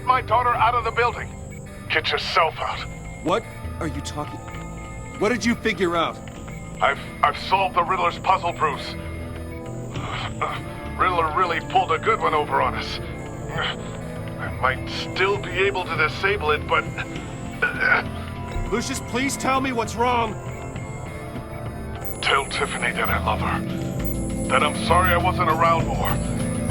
my daughter out of the building. Get yourself out. What are you talking? What did you figure out? I've solved the Riddler's puzzle, Bruce. Riddler really pulled a good one over on us. I might still be able to disable it, but... Lucius, please tell me what's wrong. Tell Tiffany that I love her. That I'm sorry I wasn't around more.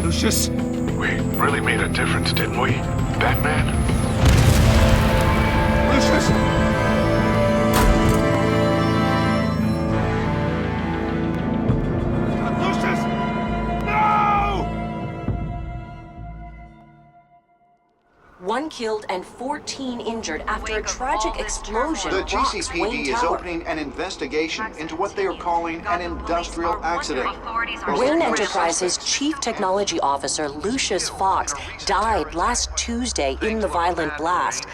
Lucius? We really made a difference, didn't we, Batman? Lucius! Lucius! No! 1 killed and 14 injured after a tragic explosion The rocks GCPD Wayne is Tower. opening an investigation into what they are calling an industrial accident. Wayne Enterprises' Chief Technology Officer, Lucius Fox, died last Tuesday in the violent blast.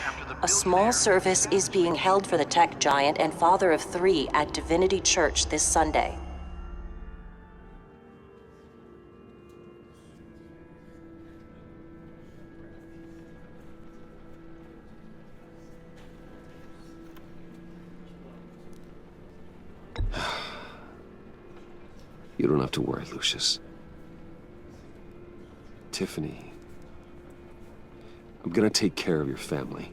A small service is being held for the tech giant and father of 3 at Divinity Church this Sunday. You don't have to worry, Lucius. Tiffany, I'm gonna take care of your family.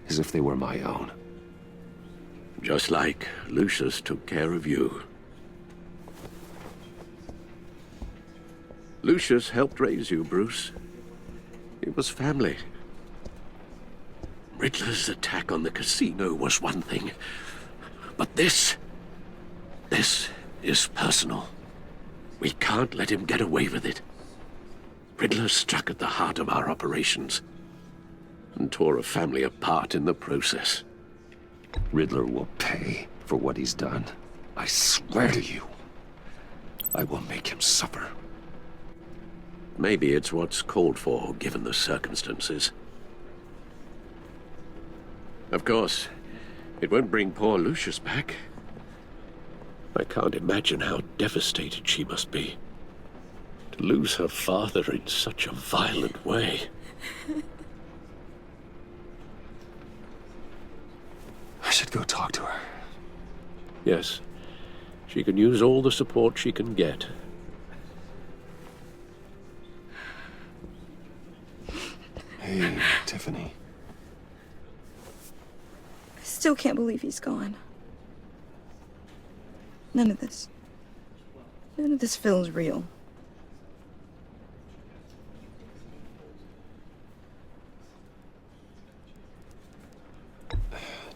As if they were my own. Just like Lucius took care of you. Lucius helped raise you, Bruce. It was family. Riddler's attack on the casino was one thing. But this is personal. We can't let him get away with it. Riddler struck at the heart of our operations and tore a family apart in the process. Riddler will pay for what he's done. I swear to you. I will make him suffer. Maybe it's what's called for, given the circumstances. Of course, it won't bring poor Lucius back. I can't imagine how devastated she must be. To lose her father in such a violent way. I should go talk to her. Yes, she can use all the support she can get. Hey, Tiffany. I still can't believe he's gone. None of this feels real.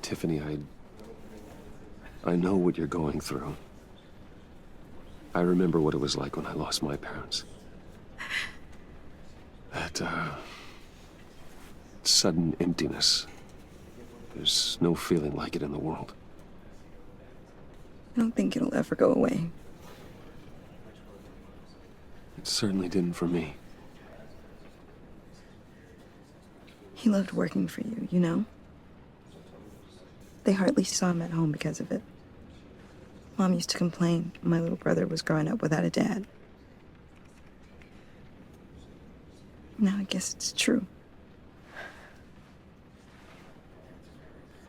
Tiffany, I know what you're going through. I remember what it was like when I lost my parents. That, sudden emptiness. There's no feeling like it in the world. I don't think it'll ever go away. It certainly didn't for me. He loved working for you, you know? They hardly saw him at home because of it. Mom used to complain my little brother was growing up without a dad. Now I guess it's true.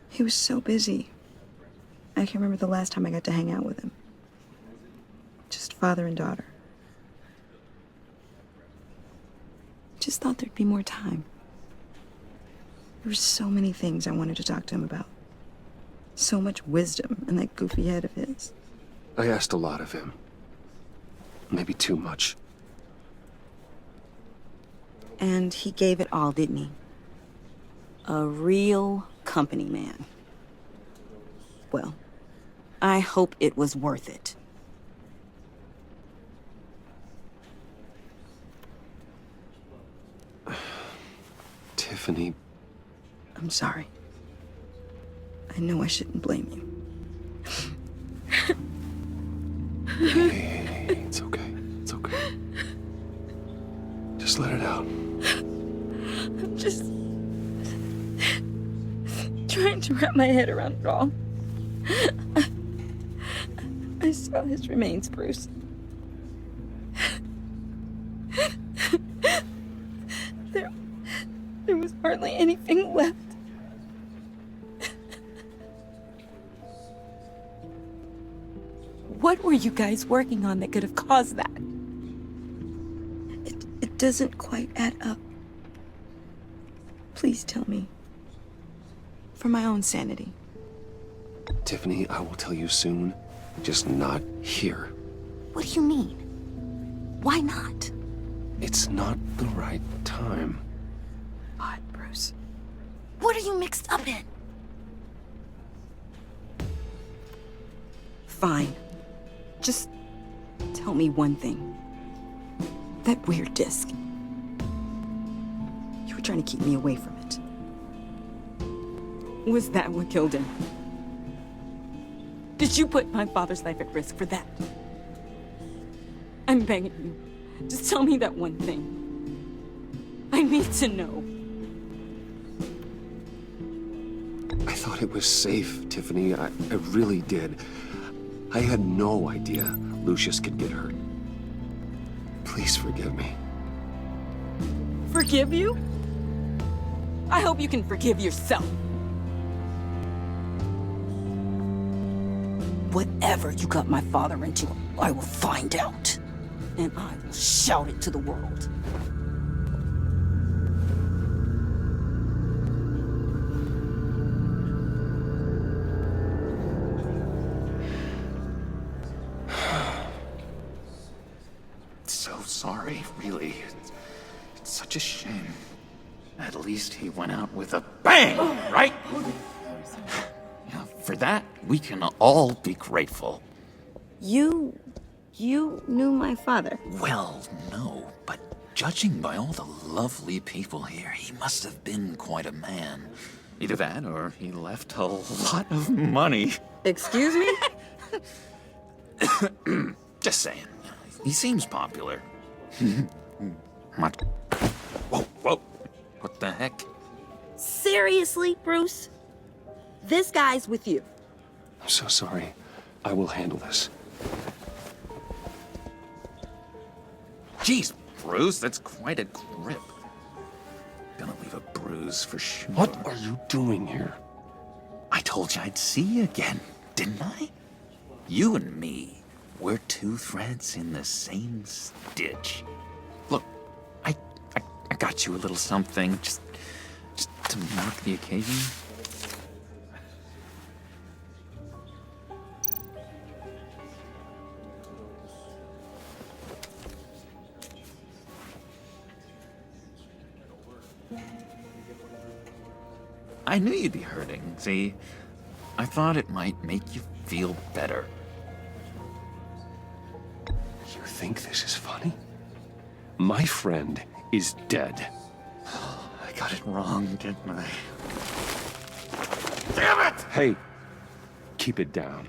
He was so busy. I can't remember the last time I got to hang out with him. Just father and daughter. Just thought there'd be more time. There were so many things I wanted to talk to him about. So much wisdom in that goofy head of his. I asked a lot of him. Maybe too much. And he gave it all, didn't he? A real company man. Well, I hope it was worth it. Tiffany. I'm sorry. I know I shouldn't blame you. Hey, it's okay. It's okay. Just let it out. I'm just trying to wrap my head around it all. I saw his remains, Bruce. What were you guys working on that could have caused that? It doesn't quite add up. Please tell me. For my own sanity. Tiffany, I will tell you soon. Just not here. What do you mean? Why not? It's not the right time. God, Bruce. What are you mixed up in? Fine. Just tell me one thing. That weird disc. You were trying to keep me away from it. Was that what killed him? Did you put my father's life at risk for that? I'm begging you. Just tell me that one thing. I need to know. I thought it was safe, Tiffany. I really did. I had no idea Lucius could get hurt. Please forgive me. Forgive you? I hope you can forgive yourself. Whatever you got my father into, I will find out. And I will shout it to the world. So sorry, really. It's such a shame. At least he went out with a bang, right? Yeah, for that, we can all be grateful. You knew my father. Well, no, but judging by all the lovely people here, he must have been quite a man. Either that, or he left a lot of money. Excuse me? Just saying. He seems popular. What? Whoa, whoa. What the heck? Seriously, Bruce? This guy's with you. I'm so sorry. I will handle this. Jeez, Bruce, that's quite a grip. Gonna leave a bruise for sure. What are you doing here? I told you I'd see you again, didn't I? You and me, we're two threads in the same stitch. Look, I got you a little something, just to mark the occasion. I knew you'd be hurting, see? I thought it might make you feel better. You think this is funny? My friend is dead. I got it wrong, didn't I? Damn it! Hey, keep it down.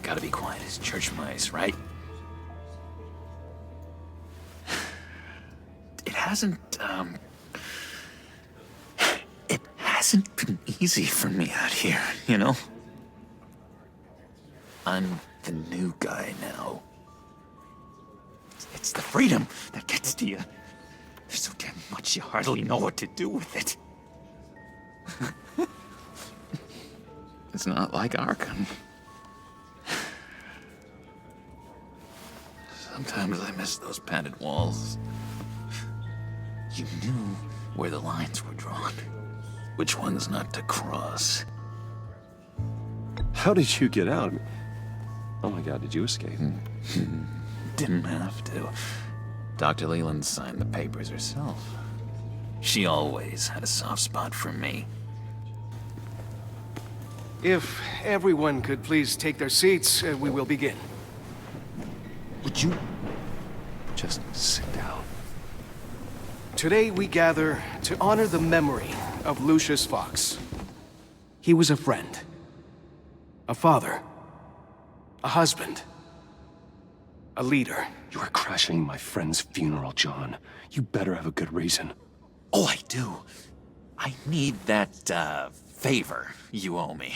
Gotta be quiet as church mice, right? It hasn't been easy for me out here, you know? I'm the new guy now. It's the freedom that gets to you. There's so damn much you hardly know what to do with it. It's not like Arkham. Sometimes I miss those padded walls. You knew where the lines were drawn. Which ones not to cross. How did you get out? Oh my God, did you escape? Didn't have to. Dr. Leland signed the papers herself. She always had a soft spot for me. If everyone could please take their seats, we will begin. Would you just sit down? Today we gather to honor the memory of Lucius Fox. He was a friend, a father, a husband, a leader. You are crashing my friend's funeral, John. You better have a good reason. Oh, I do. I need that, favor you owe me.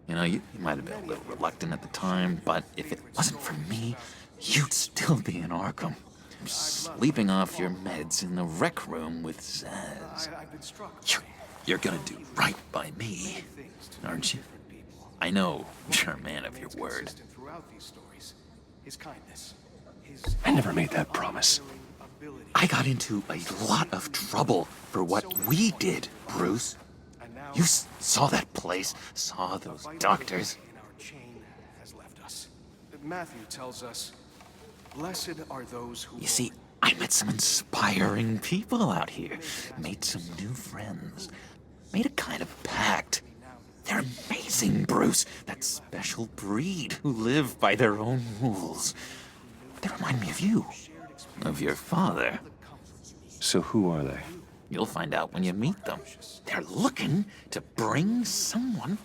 You know, you might have been a little reluctant at the time, but if it wasn't for me, you'd still be in Arkham. Sleeping off your meds in the rec room with Zaz. You're gonna do right by me, aren't you? I know you're a man of your word. Throughout these stories, his kindness, his I never made that promise. ability. I got into a lot of trouble for what we did, Bruce. You saw that place, saw those doctors. In our chain has left us. Matthew tells us, "Blessed are those who." You see, I met some inspiring people out here, made some new friends, made a kind of pact. They're amazing, Bruce. That special breed who live by their own rules. They remind me of you, of your father. So who are they? You'll find out when you meet them. They're looking to bring someone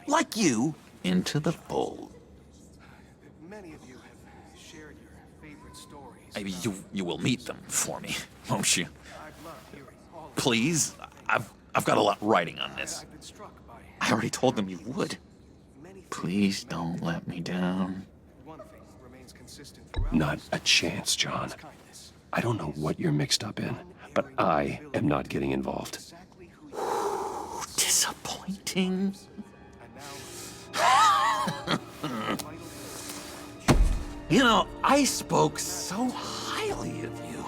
like you into the fold. Many of you have shared your favorite stories. Maybe you will meet them for me, won't you? I've loved hearing all of Please, I've got a lot writing on this. I've been struck by I already told them you would. many things. Please don't let me down. One thing remains consistent throughout Not a chance, John. kindness. I don't know what you're mixed up in, but I am not getting involved. Exactly who you are. Disappointing. And now, You know, I spoke so highly of you.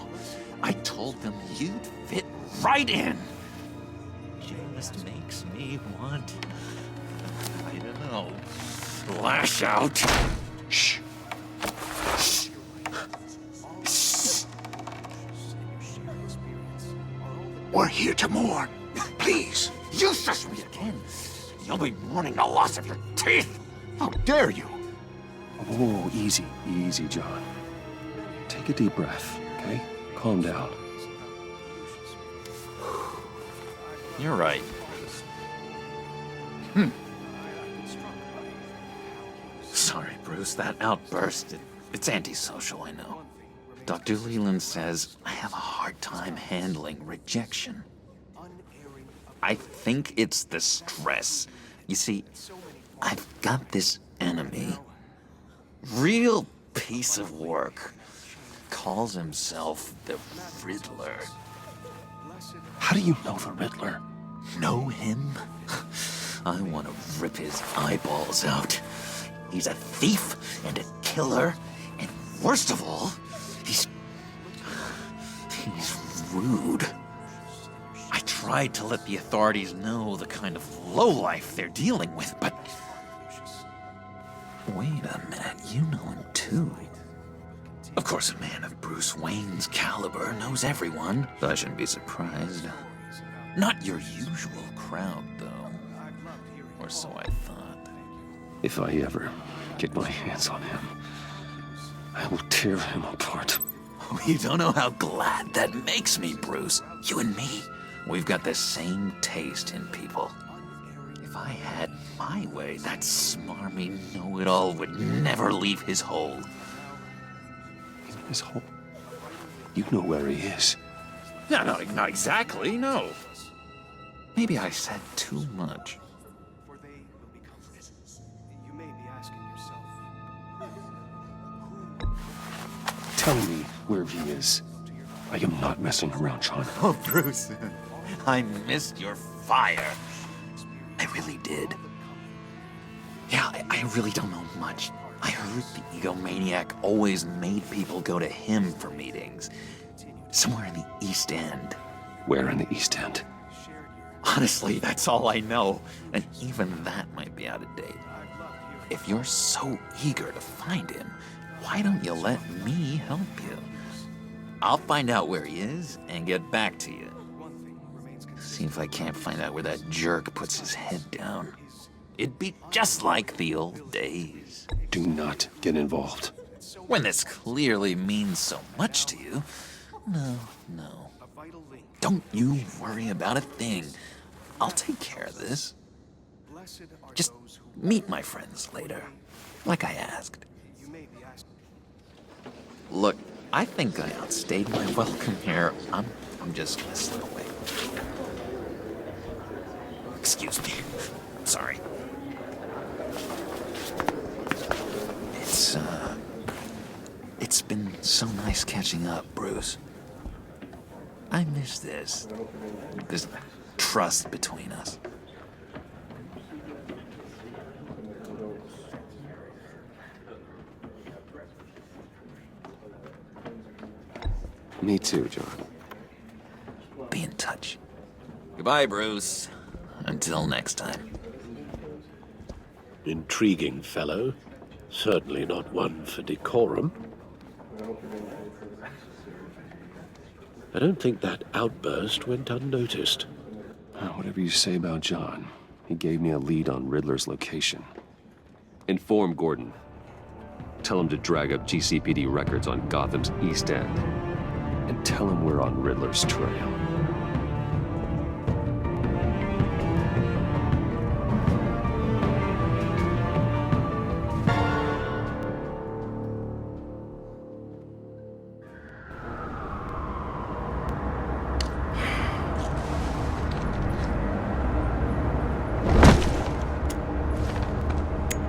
I told them you'd fit right in. Just makes me want, I don't know, lash out. Shh. We're here to mourn. Please, you shush me again. You'll be mourning the loss of your teeth. How dare you? Oh, easy, easy, John. Take a deep breath, okay? Calm down. You're right. Sorry, Bruce, that outburst, it's antisocial, I know. Dr. Leland says I have a hard time handling rejection. I think it's the stress. You see, I've got this enemy. Real piece of work. Calls himself the Riddler. How do you know the Riddler? Know him? I want to rip his eyeballs out. He's a thief and a killer, and worst of all, he's rude. I tried to let the authorities know the kind of lowlife they're dealing with, but... Wait a minute, you know him too. Of course, a man of Bruce Wayne's caliber knows everyone, so I shouldn't be surprised. Not your usual crowd, though. Or so I thought. If I ever get my hands on him, I will tear him apart. Oh, you don't know how glad that makes me, Bruce. You and me, we've got the same taste in people. If I had my way, that smarmy know-it-all would never leave his hole. His hole? You know where he is. No, not exactly, no. Maybe I said too much. for they will be comforted. You may be asking yourself, Tell me where he is. I am not messing around, John. Oh, Bruce, I missed your fire. I really did. Yeah, I really don't know much. I heard the egomaniac always made people go to him for meetings. Somewhere in the East End. Where in the East End? Honestly, that's all I know. And even that might be out of date. If you're so eager to find him, why don't you let me help you? I'll find out where he is and get back to you. See if I can't find out where that jerk puts his head down. It'd be just like the old days. Do not get involved. When this clearly means so much to you. No. Don't you worry about a thing. I'll take care of this. Just meet my friends later, like I asked. Look, I think I outstayed my welcome here. I'm just gonna slip away. Excuse me. Sorry. It's been so nice catching up, Bruce. I miss this trust between us. Me too, John. Be in touch. Goodbye, Bruce. Until next time. Intriguing fellow. Certainly not one for decorum. I don't think that outburst went unnoticed. Whatever you say about John, he gave me a lead on Riddler's location. Inform Gordon. Tell him to drag up GCPD records on Gotham's East End. And tell him we're on Riddler's trail.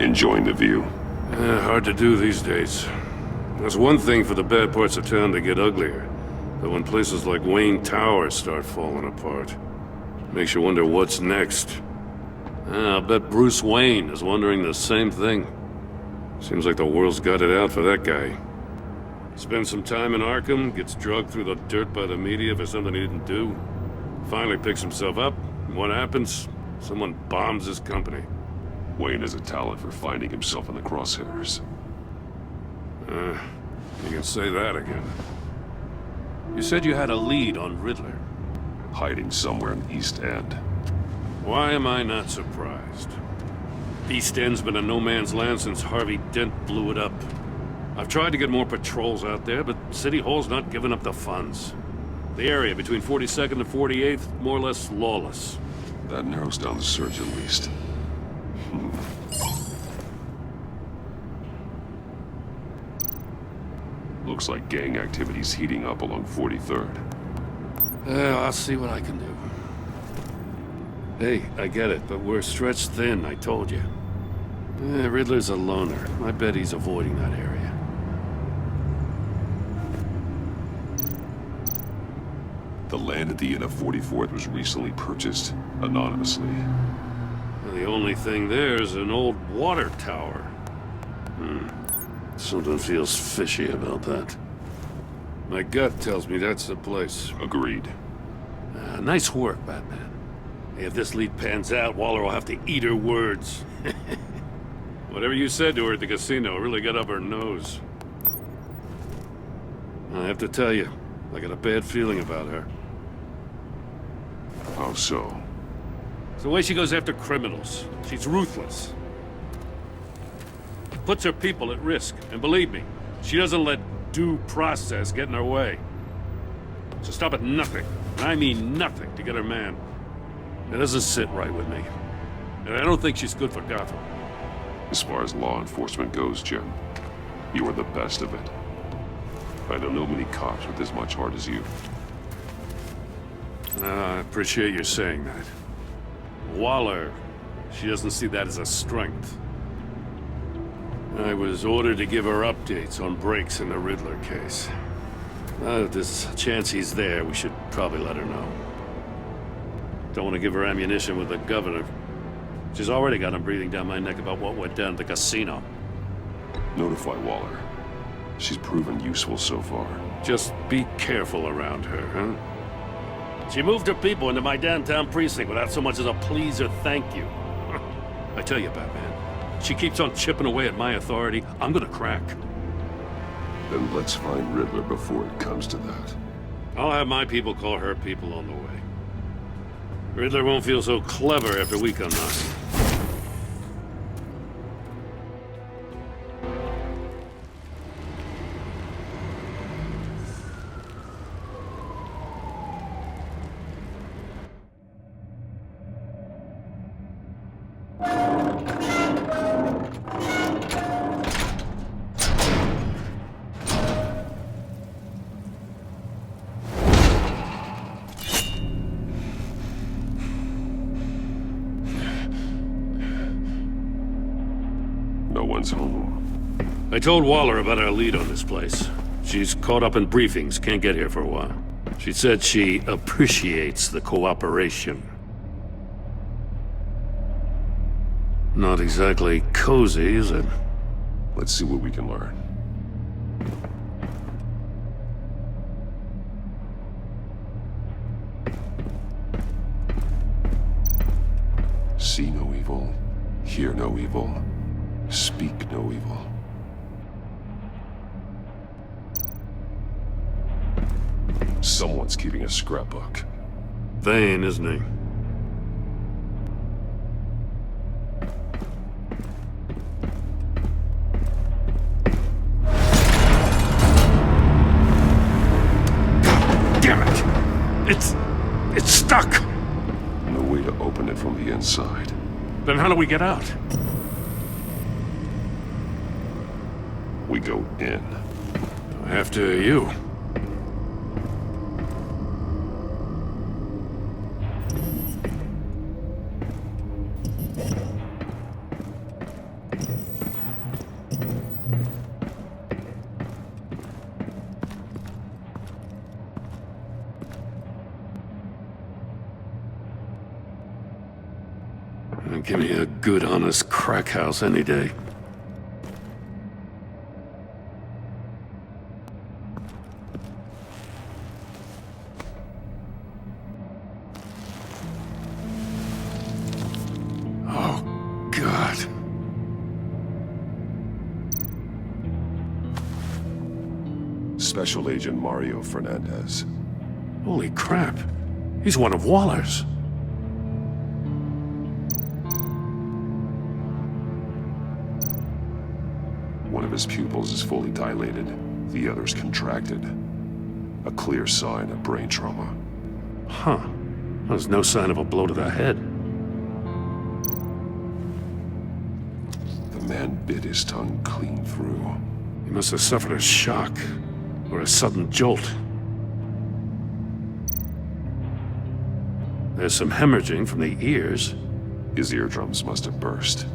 Enjoying the view? Hard to do these days. There's one thing for the bad parts of town to get uglier, but when places like Wayne Tower start falling apart, makes you wonder what's next. I'll bet Bruce Wayne is wondering the same thing. Seems like the world's got it out for that guy. Spends some time in Arkham, gets drugged through the dirt by the media for something he didn't do. Finally picks himself up, and what happens? Someone bombs his company. Wayne has a talent for finding himself in the crosshairs. You can say that again. You said you had a lead on Riddler. Hiding somewhere in the East End. Why am I not surprised? East End's been a no-man's land since Harvey Dent blew it up. I've tried to get more patrols out there, but City Hall's not giving up the funds. The area between 42nd and 48th, more or less lawless. That narrows down the search at least. Looks like gang activity's heating up along 43rd. I'll see what I can do. Hey, I get it, but we're stretched thin, I told you. Riddler's a loner. I bet he's avoiding that area. The land at the end of 44th was recently purchased, anonymously. The only thing there is an old water tower. Something feels fishy about that. My gut tells me that's the place. Agreed. Nice work, Batman. If this lead pans out, Waller will have to eat her words. Whatever you said to her at the casino really got up her nose. I have to tell you, I got a bad feeling about her. How so? It's the way she goes after criminals. She's ruthless. Puts her people at risk. And believe me, she doesn't let due process get in her way. So stop at nothing, and I mean nothing, to get her man. It doesn't sit right with me. And I don't think she's good for Gotham. As far as law enforcement goes, Jim, you are the best of it. I don't know many cops with as much heart as you. I appreciate you saying that. Waller, she doesn't see that as a strength. I was ordered to give her updates on breaks in the Riddler case. If there's a chance he's there, we should probably let her know. Don't want to give her ammunition with the governor. She's already got him breathing down my neck about what went down at the casino. Notify Waller. She's proven useful so far. Just be careful around her, huh? She moved her people into my downtown precinct without so much as a please or thank you. I tell you, Batman, she keeps on chipping away at my authority, I'm gonna crack. Then let's find Riddler before it comes to that. I'll have my people call her people on the way. Riddler won't feel so clever after we come knocking. Home. I told Waller about our lead on this place. She's caught up in briefings, can't get here for a while. She said she appreciates the cooperation. Not exactly cozy, is it? Let's see what we can learn. See no evil, hear no evil, speak no evil. Someone's keeping a scrapbook. Vain, isn't he? Damn it! It's stuck! No way to open it from the inside. Then how do we get out? We go in. After you. Give me a good, honest crack house any day. Oh, God. Special Agent Mario Fernandez. Holy crap. He's one of Waller's. One of his pupils is fully dilated, the other's contracted. A clear sign of brain trauma. Huh. There's no sign of a blow to the head. The man bit his tongue clean through. He must have suffered a shock, or a sudden jolt. There's some hemorrhaging from the ears. His eardrums must have burst.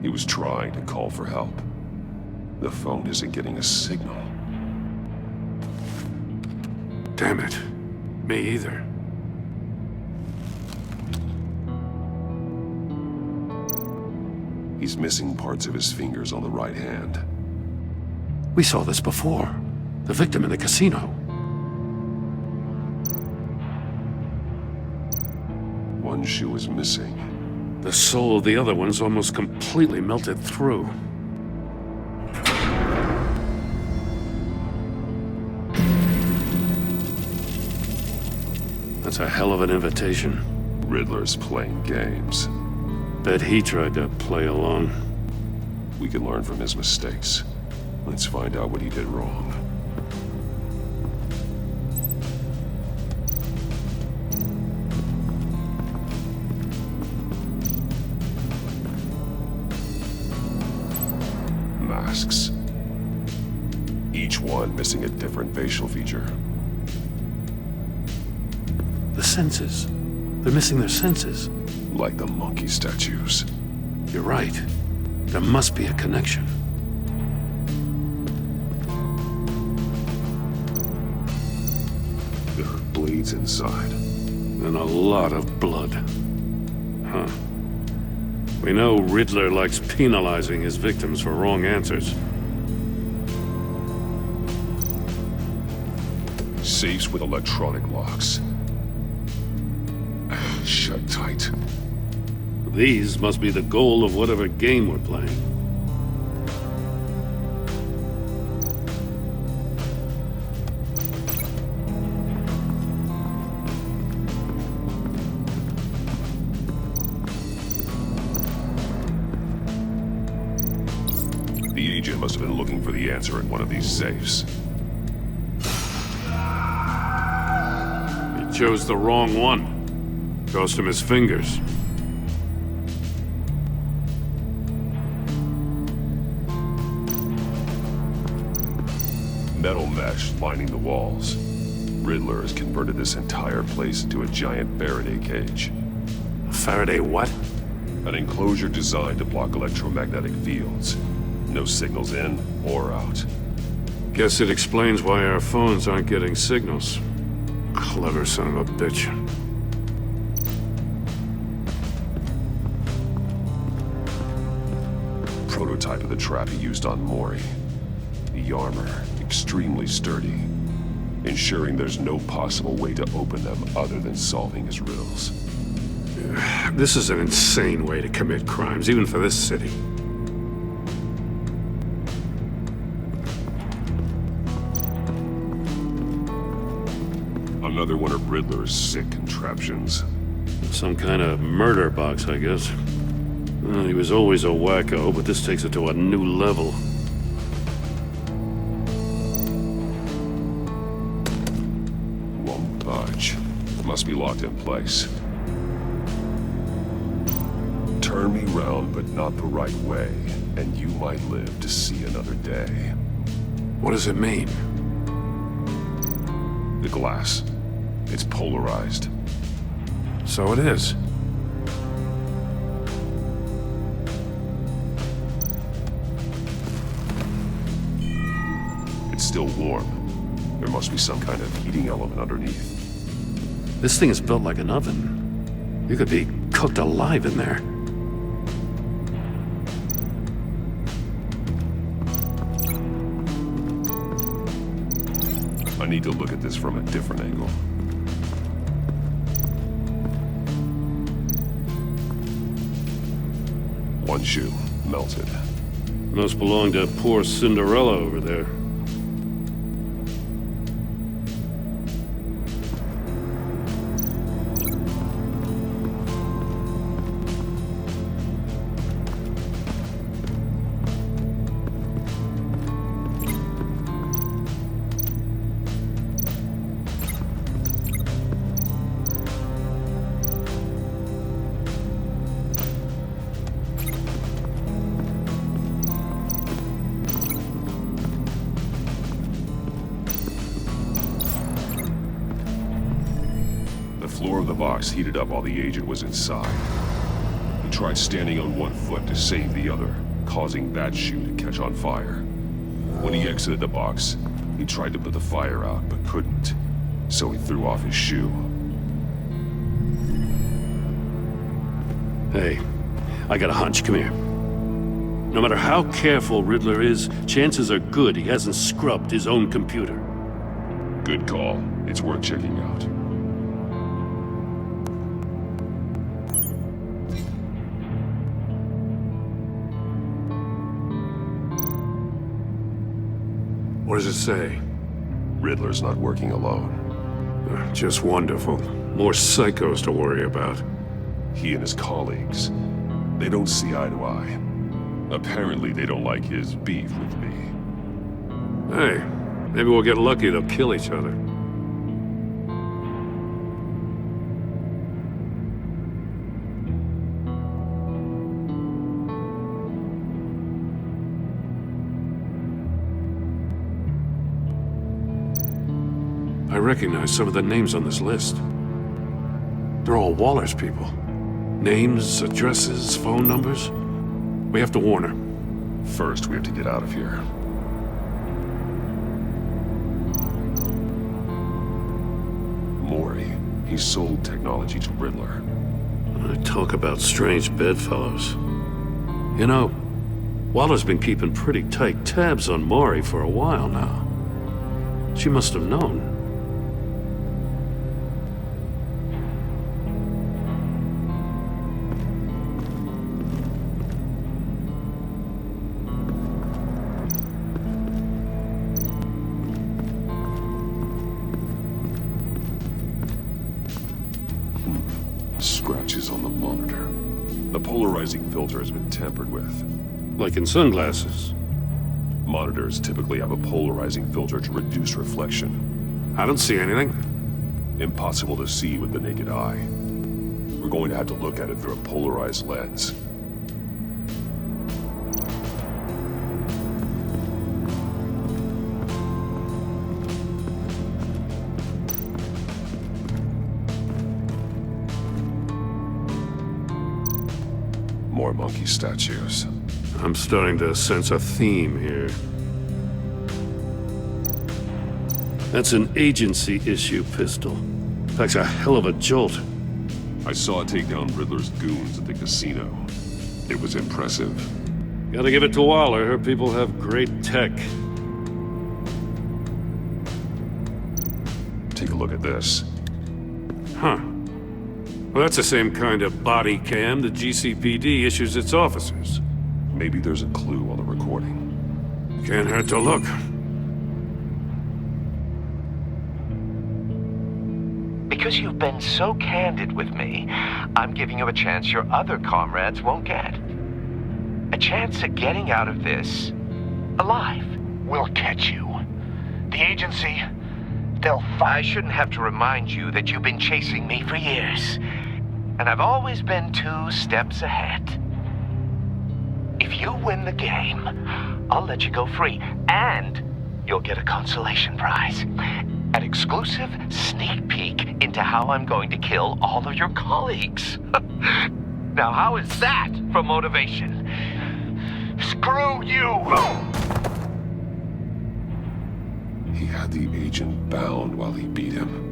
He was trying to call for help. The phone isn't getting a signal. Damn it. Me either. He's missing parts of his fingers on the right hand. We saw this before. The victim in the casino. One shoe is missing. The soul of the other one's almost completely melted through. That's a hell of an invitation. Riddler's playing games. Bet he tried to play along. We can learn from his mistakes. Let's find out what he did wrong. Masks. Each one missing a different facial feature. The senses. They're missing their senses. Like the monkey statues. You're right. There must be a connection. Bleeds inside. And a lot of blood. Huh. We know Riddler likes penalizing his victims for wrong answers. Safes with electronic locks. Shut tight. These must be the goal of whatever game we're playing. The agent must have been looking for the answer in one of these safes. He chose the wrong one. Cost him his fingers. Metal mesh lining the walls. Riddler has converted this entire place into a giant Faraday cage. A Faraday what? An enclosure designed to block electromagnetic fields. No signals in or out. Guess it explains why our phones aren't getting signals. Clever son of a bitch. Prototype of the trap he used on Mory. The armor, extremely sturdy. ensuring there's no possible way to open them other than solving his riddles. This is an insane way to commit crimes, even for this city. Another one of Riddler's sick contraptions. Some kind of murder box, I guess. Well, he was always a wacko, but this takes it to a new level. Won't budge. Must be locked in place. Turn me round, but not the right way, and you might live to see another day. What does it mean? The glass. It's polarized. So it is. It's still warm. There must be some kind of heating element underneath. This thing is built like an oven. You could be cooked alive in there. I need to look at this from a different angle. One shoe, melted. Must belong to poor Cinderella over there. The floor of the box heated up while the agent was inside. He tried standing on one foot to save the other, causing that shoe to catch on fire. When he exited the box, he tried to put the fire out, but couldn't, so he threw off his shoe. Hey, I got a hunch. Come here. No matter how careful Riddler is, chances are good he hasn't scrubbed his own computer. Good call. It's worth checking out. What does it say? Riddler's not working alone. Just wonderful. More psychos to worry about. He and his colleagues, they don't see eye to eye. Apparently they don't like his beef with me. Hey, maybe we'll get lucky they'll kill each other. I recognize some of the names on this list. They're all Waller's people. Names, addresses, phone numbers. We have to warn her. First, we have to get out of here. Mory. He sold technology to Riddler. Talk about strange bedfellows. You know, Waller's been keeping pretty tight tabs on Mory for a while now. She must have known. Scratches on the monitor. The polarizing filter has been tampered with. Like in sunglasses. Monitors typically have a polarizing filter to reduce reflection. I don't see anything. Impossible to see with the naked eye. We're going to have to look at it through a polarized lens. More monkey statues. I'm starting to sense a theme here. That's an agency-issue pistol. Packs a hell of a jolt. I saw it take down Riddler's goons at the casino. It was impressive. Gotta give it to Waller. Her people have great tech. look at this. Huh. Well, that's the same kind of body cam the GCPD issues its officers. Maybe there's a clue on the recording. Can't hurt to look. Because you've been so candid with me, I'm giving you a chance your other comrades won't get. A chance at getting out of this alive. We'll catch you. The agency, they'll I shouldn't have to remind you that you've been chasing me for years. And I've always been 2 steps ahead. If you win the game, I'll let you go free. And you'll get a consolation prize. An exclusive sneak peek into how I'm going to kill all of your colleagues. Now, how is that for motivation? Screw you! He had the agent bound while he beat him.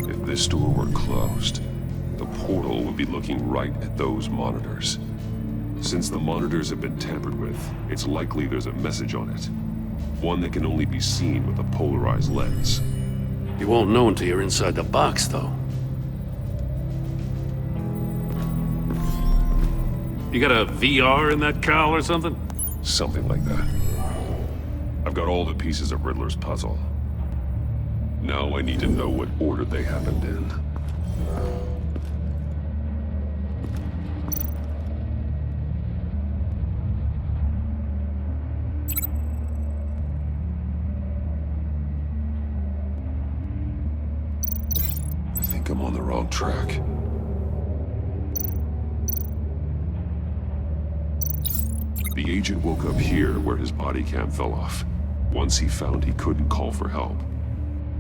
If this door were closed, the portal would be looking right at those monitors. Since the monitors have been tampered with, it's likely there's a message on it. One that can only be seen with a polarized lens. You won't know until you're inside the box, though. You got a VR in that cowl or something? Something like that. I've got all the pieces of Riddler's puzzle. Now I need to know what order they happened in. I think I'm on the wrong track. The agent woke up here where his body cam fell off. Once he found he couldn't call for help,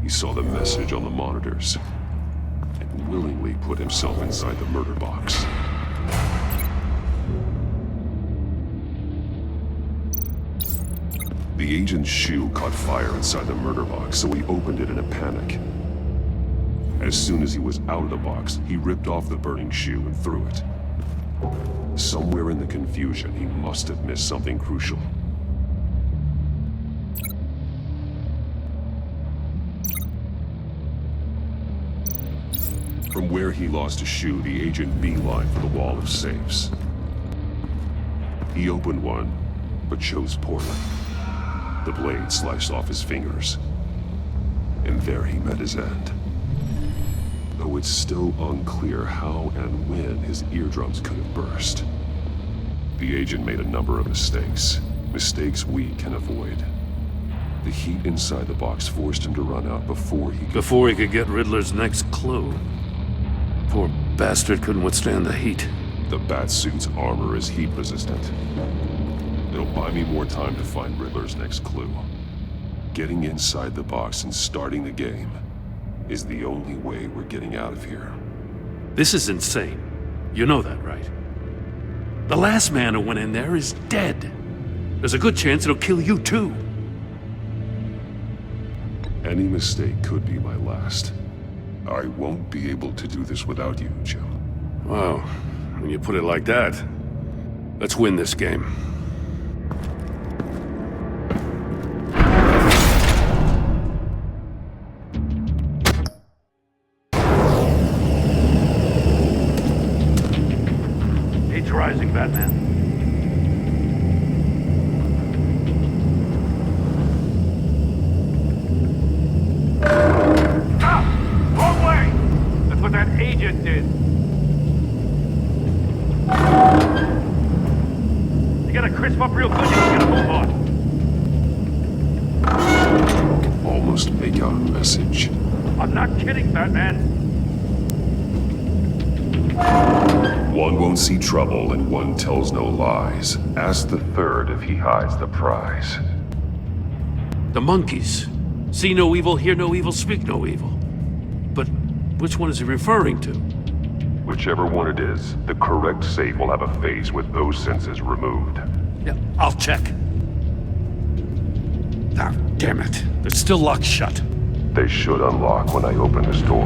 he saw the message on the monitors and willingly put himself inside the murder box. The agent's shoe caught fire inside the murder box, so he opened it in a panic. As soon as he was out of the box, he ripped off the burning shoe and threw it. Somewhere in the confusion, he must have missed something crucial. From where he lost a shoe, the agent beelined for the wall of safes. He opened one, but chose poorly. The blade sliced off his fingers. And there he met his end. Though it's still unclear how and when his eardrums could have burst. The agent made a number of mistakes. Mistakes we can avoid. The heat inside the box forced him to run out before he could get Riddler's next clue. Poor bastard couldn't withstand the heat. The Batsuit's armor is heat resistant. It'll buy me more time to find Riddler's next clue. Getting inside the box and starting the game is the only way we're getting out of here. This is insane. You know that, right? The last man who went in there is dead. There's a good chance it'll kill you too. Any mistake could be my last. I won't be able to do this without you, Jim. Wow, when you put it like that, let's win this game. Heat's rising, Batman. What that agent did. You gotta crisp up real good, you gotta move on. Almost make out a message. I'm not kidding, Batman. One won't see trouble and one tells no lies. Ask the third if he hides the prize. The monkeys. See no evil, hear no evil, speak no evil. But which one is he referring to? Whichever one it is, the correct safe will have a face with those senses removed. Yeah, I'll check. Ah, damn it. They're still locked shut. They should unlock when I open this door.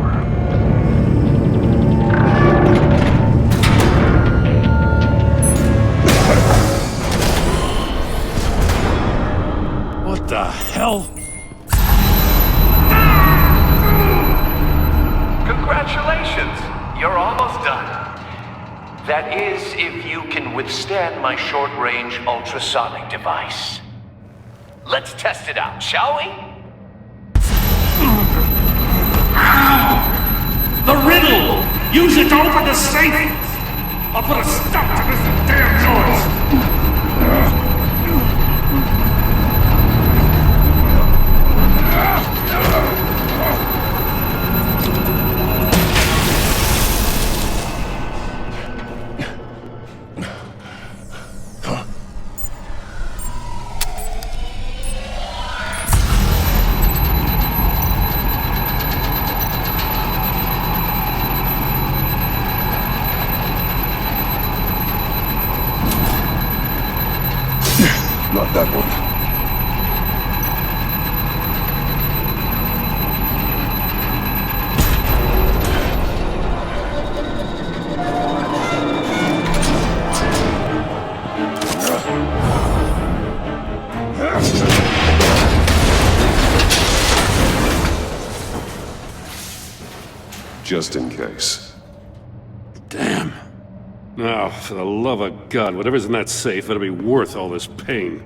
What the hell? Congratulations! You're almost done. That is, if you can withstand my short-range ultrasonic device. Let's test it out, shall we? The riddle! Use it to open the safe! I'll put a stop to this damn noise! Not that one. Just in case. Damn. Now, for the love of God, whatever's in that safe better be worth all this pain.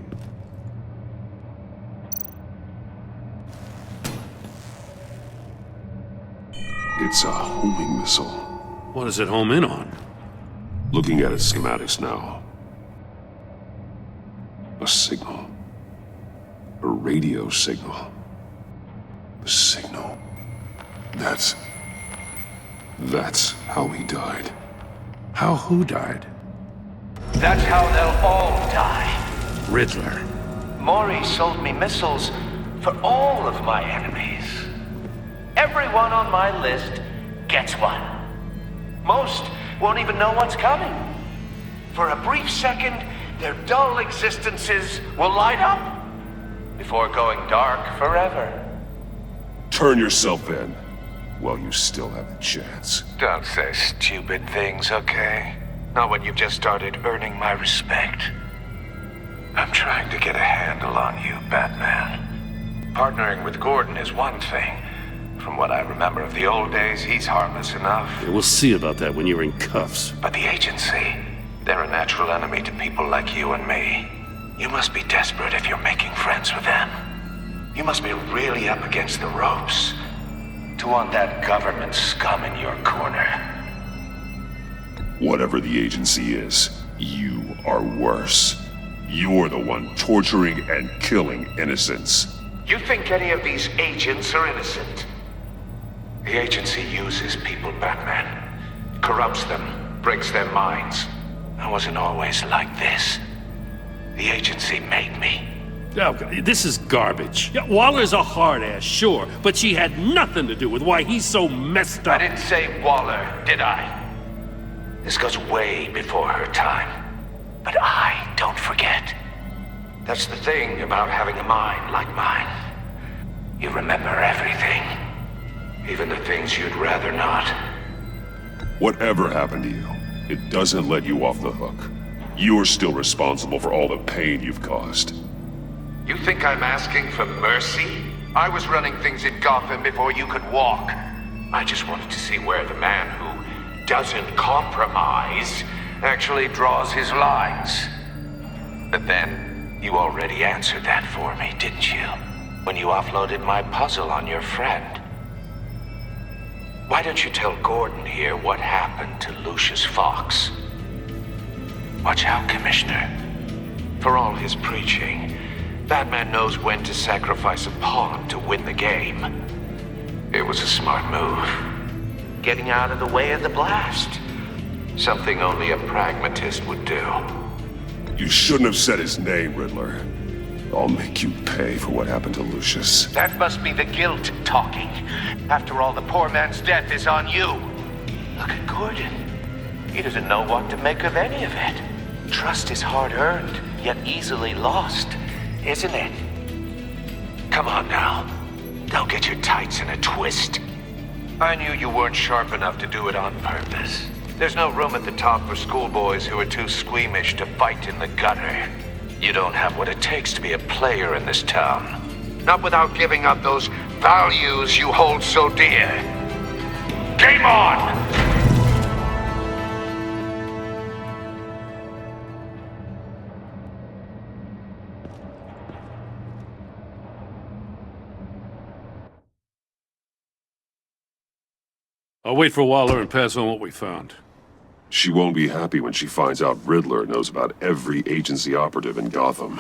It's a homing missile. What does it home in on? Looking at its schematics now. A signal. A radio signal. A signal. That's how he died. How who died? That's how they'll all die. Riddler. Mory sold me missiles for all of my enemies. Everyone on my list gets one. Most won't even know what's coming. For a brief second, their dull existences will light up before going dark forever. Turn yourself in while you still have the chance. Don't say stupid things, okay? Not when you've just started earning my respect. I'm trying to get a handle on you, Batman. Partnering with Gordon is one thing. From what I remember of the old days, he's harmless enough. Yeah, we'll see about that when you're in cuffs. But the agency, they're a natural enemy to people like you and me. You must be desperate if you're making friends with them. You must be really up against the ropes to want that government scum in your corner. Whatever the agency is, you are worse. You're the one torturing and killing innocents. You think any of these agents are innocent? The agency uses people, Batman. Corrupts them, breaks their minds. I wasn't always like this. The agency made me. Oh, this is garbage. Yeah, Waller's a hard-ass, sure, but she had nothing to do with why he's so messed up. I didn't say Waller, did I? This goes way before her time. But I don't forget. That's the thing about having a mind like mine. You remember everything. Even the things you'd rather not. Whatever happened to you, it doesn't let you off the hook. You're still responsible for all the pain you've caused. You think I'm asking for mercy? I was running things in Gotham before you could walk. I just wanted to see where the man who doesn't compromise actually draws his lines. But then, you already answered that for me, didn't you? When you offloaded my puzzle on your friend. Why don't you tell Gordon here what happened to Lucius Fox? Watch out, Commissioner. For all his preaching, Batman knows when to sacrifice a pawn to win the game. It was a smart move. Getting out of the way of the blast. Something only a pragmatist would do. You shouldn't have said his name, Riddler. I'll make you pay for what happened to Lucius. That must be the guilt talking. After all, the poor man's death is on you. Look at Gordon. He doesn't know what to make of any of it. Trust is hard-earned. yet easily lost, isn't it? Come on now. Don't get your tights in a twist. I knew you weren't sharp enough to do it on purpose. There's no room at the top for schoolboys who are too squeamish to fight in the gutter. You don't have what it takes to be a player in this town. Not without giving up those values you hold so dear. Game on! I'll wait for Waller and pass on what we found. She won't be happy when she finds out Riddler knows about every agency operative in Gotham.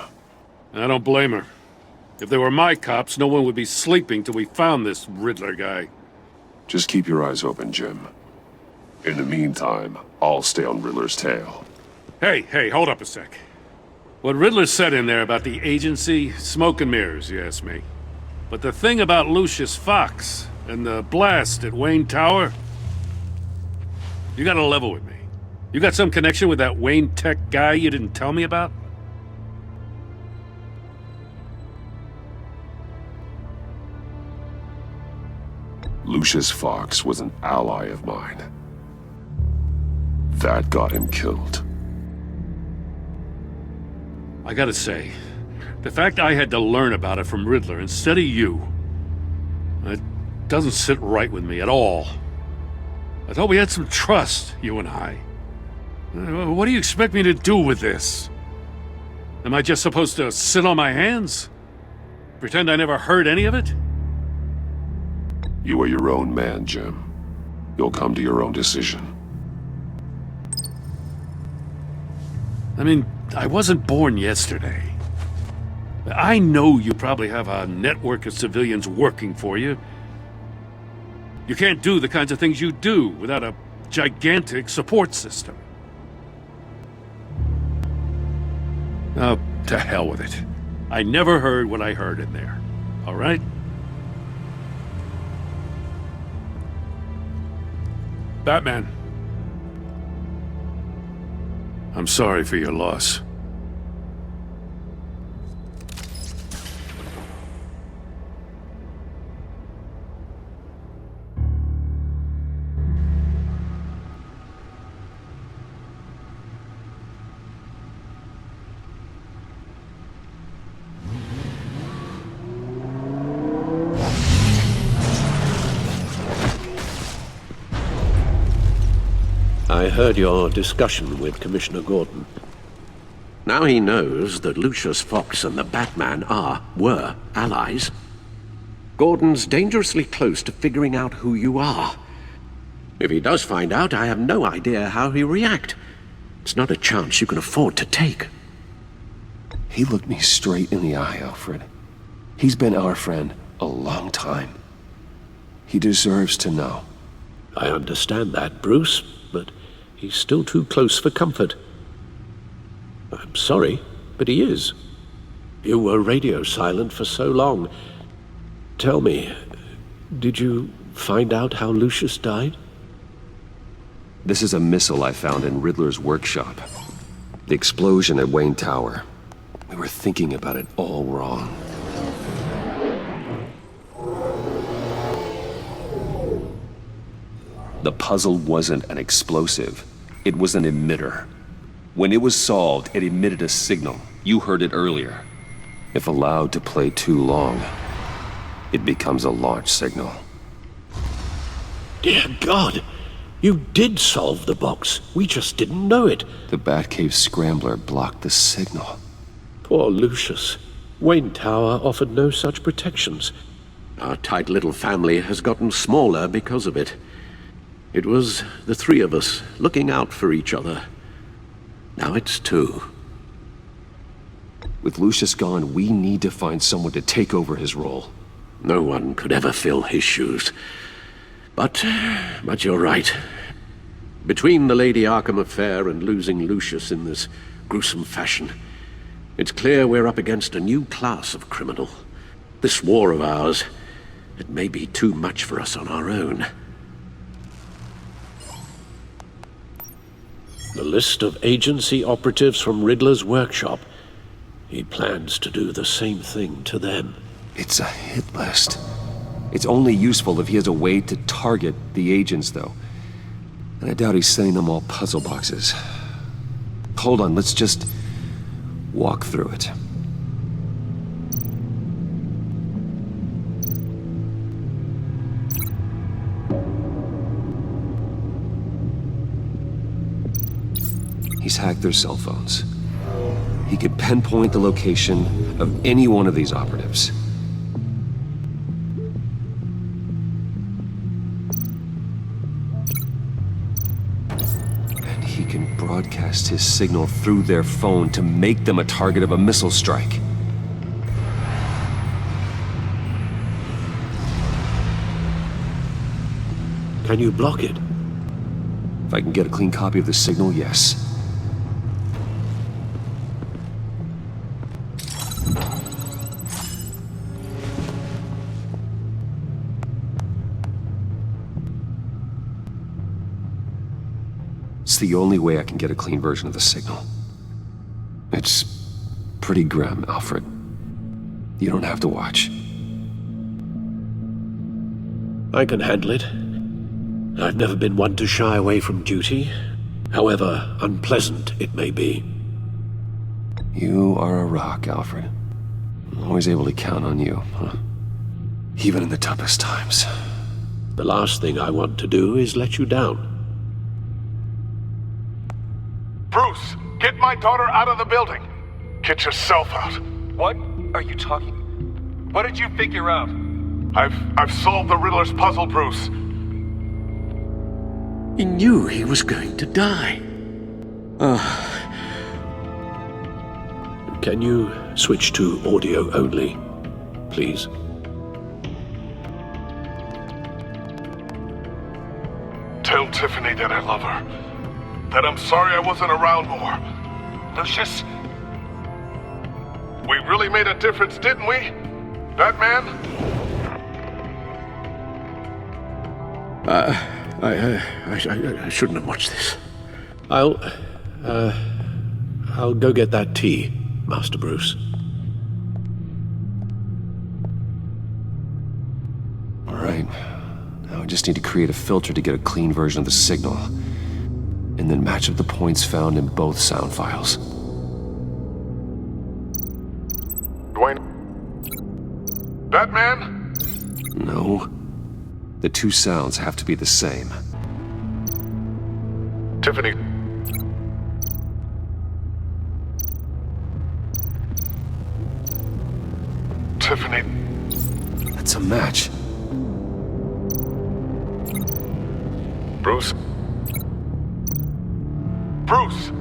I don't blame her. If they were my cops, no one would be sleeping till we found this Riddler guy. Just keep your eyes open, Jim. In the meantime, I'll stay on Riddler's tail. Hey, hold up a sec. What Riddler said in there about the agency, smoke and mirrors, you ask me. But the thing about Lucius Fox and the blast at Wayne Tower, you gotta level with me. You got some connection with that Wayne Tech guy you didn't tell me about? Lucius Fox was an ally of mine. That got him killed. I gotta say, the fact I had to learn about it from Riddler instead of you, it doesn't sit right with me at all. I thought we had some trust, you and I. What do you expect me to do with this? Am I just supposed to sit on my hands? Pretend I never heard any of it? You are your own man, Jim. You'll come to your own decision. I mean, I wasn't born yesterday. I know you probably have a network of civilians working for you. You can't do the kinds of things you do without a gigantic support system. Oh, to hell with it. I never heard what I heard in there. All right? Batman. I'm sorry for your loss. I heard your discussion with Commissioner Gordon. Now he knows that Lucius Fox and the Batman were allies. Gordon's dangerously close to figuring out who you are. If he does find out, I have no idea how he'll react. It's not a chance you can afford to take. He looked me straight in the eye, Alfred. He's been our friend a long time. He deserves to know. I understand that, Bruce, but he's still too close for comfort. I'm sorry, but he is. You were radio silent for so long. Tell me, did you find out how Lucius died? This is a missile I found in Riddler's workshop. The explosion at Wayne Tower. We were thinking about it all wrong. The puzzle wasn't an explosive. It was an emitter. When it was solved, it emitted a signal. You heard it earlier. If allowed to play too long, it becomes a launch signal. Dear God! You did solve the box. We just didn't know it. The Batcave scrambler blocked the signal. Poor Lucius. Wayne Tower offered no such protections. Our tight little family has gotten smaller because of it. It was the three of us looking out for each other. Now it's two. With Lucius gone, we need to find someone to take over his role. No one could ever fill his shoes. But you're right. Between the Lady Arkham affair and losing Lucius in this gruesome fashion, it's clear we're up against a new class of criminal. This war of ours, it may be too much for us on our own. The list of agency operatives from Riddler's workshop. He plans to do the same thing to them. It's a hit list. It's only useful if he has a way to target the agents, though. And I doubt he's sending them all puzzle boxes. Hold on, let's just walk through it. He's hacked their cell phones. He could pinpoint the location of any one of these operatives. And he can broadcast his signal through their phone to make them a target of a missile strike. Can you block it? If I can get a clean copy of the signal, yes. It's the only way I can get a clean version of the signal. It's pretty grim, Alfred. You don't have to watch. I can handle it. I've never been one to shy away from duty, however unpleasant it may be. You are a rock, Alfred. I'm always able to count on you, huh? Even in the toughest times. The last thing I want to do is let you down. Bruce, get my daughter out of the building. Get yourself out. What are you talking? What did you figure out? I've solved the Riddler's puzzle, Bruce. He knew he was going to die. Can you switch to audio only, please? Tell Tiffany that I love her. That I'm sorry I wasn't around more. Lucius? We really made a difference, didn't we? Batman? I shouldn't have watched this. I'll go get that tea, Master Bruce. All right. Now I just need to create a filter to get a clean version of the signal. And then match up the points found in both sound files. Dwayne? Batman? No. The two sounds have to be the same. Tiffany. Tiffany. That's a match. Bruce? Bruce!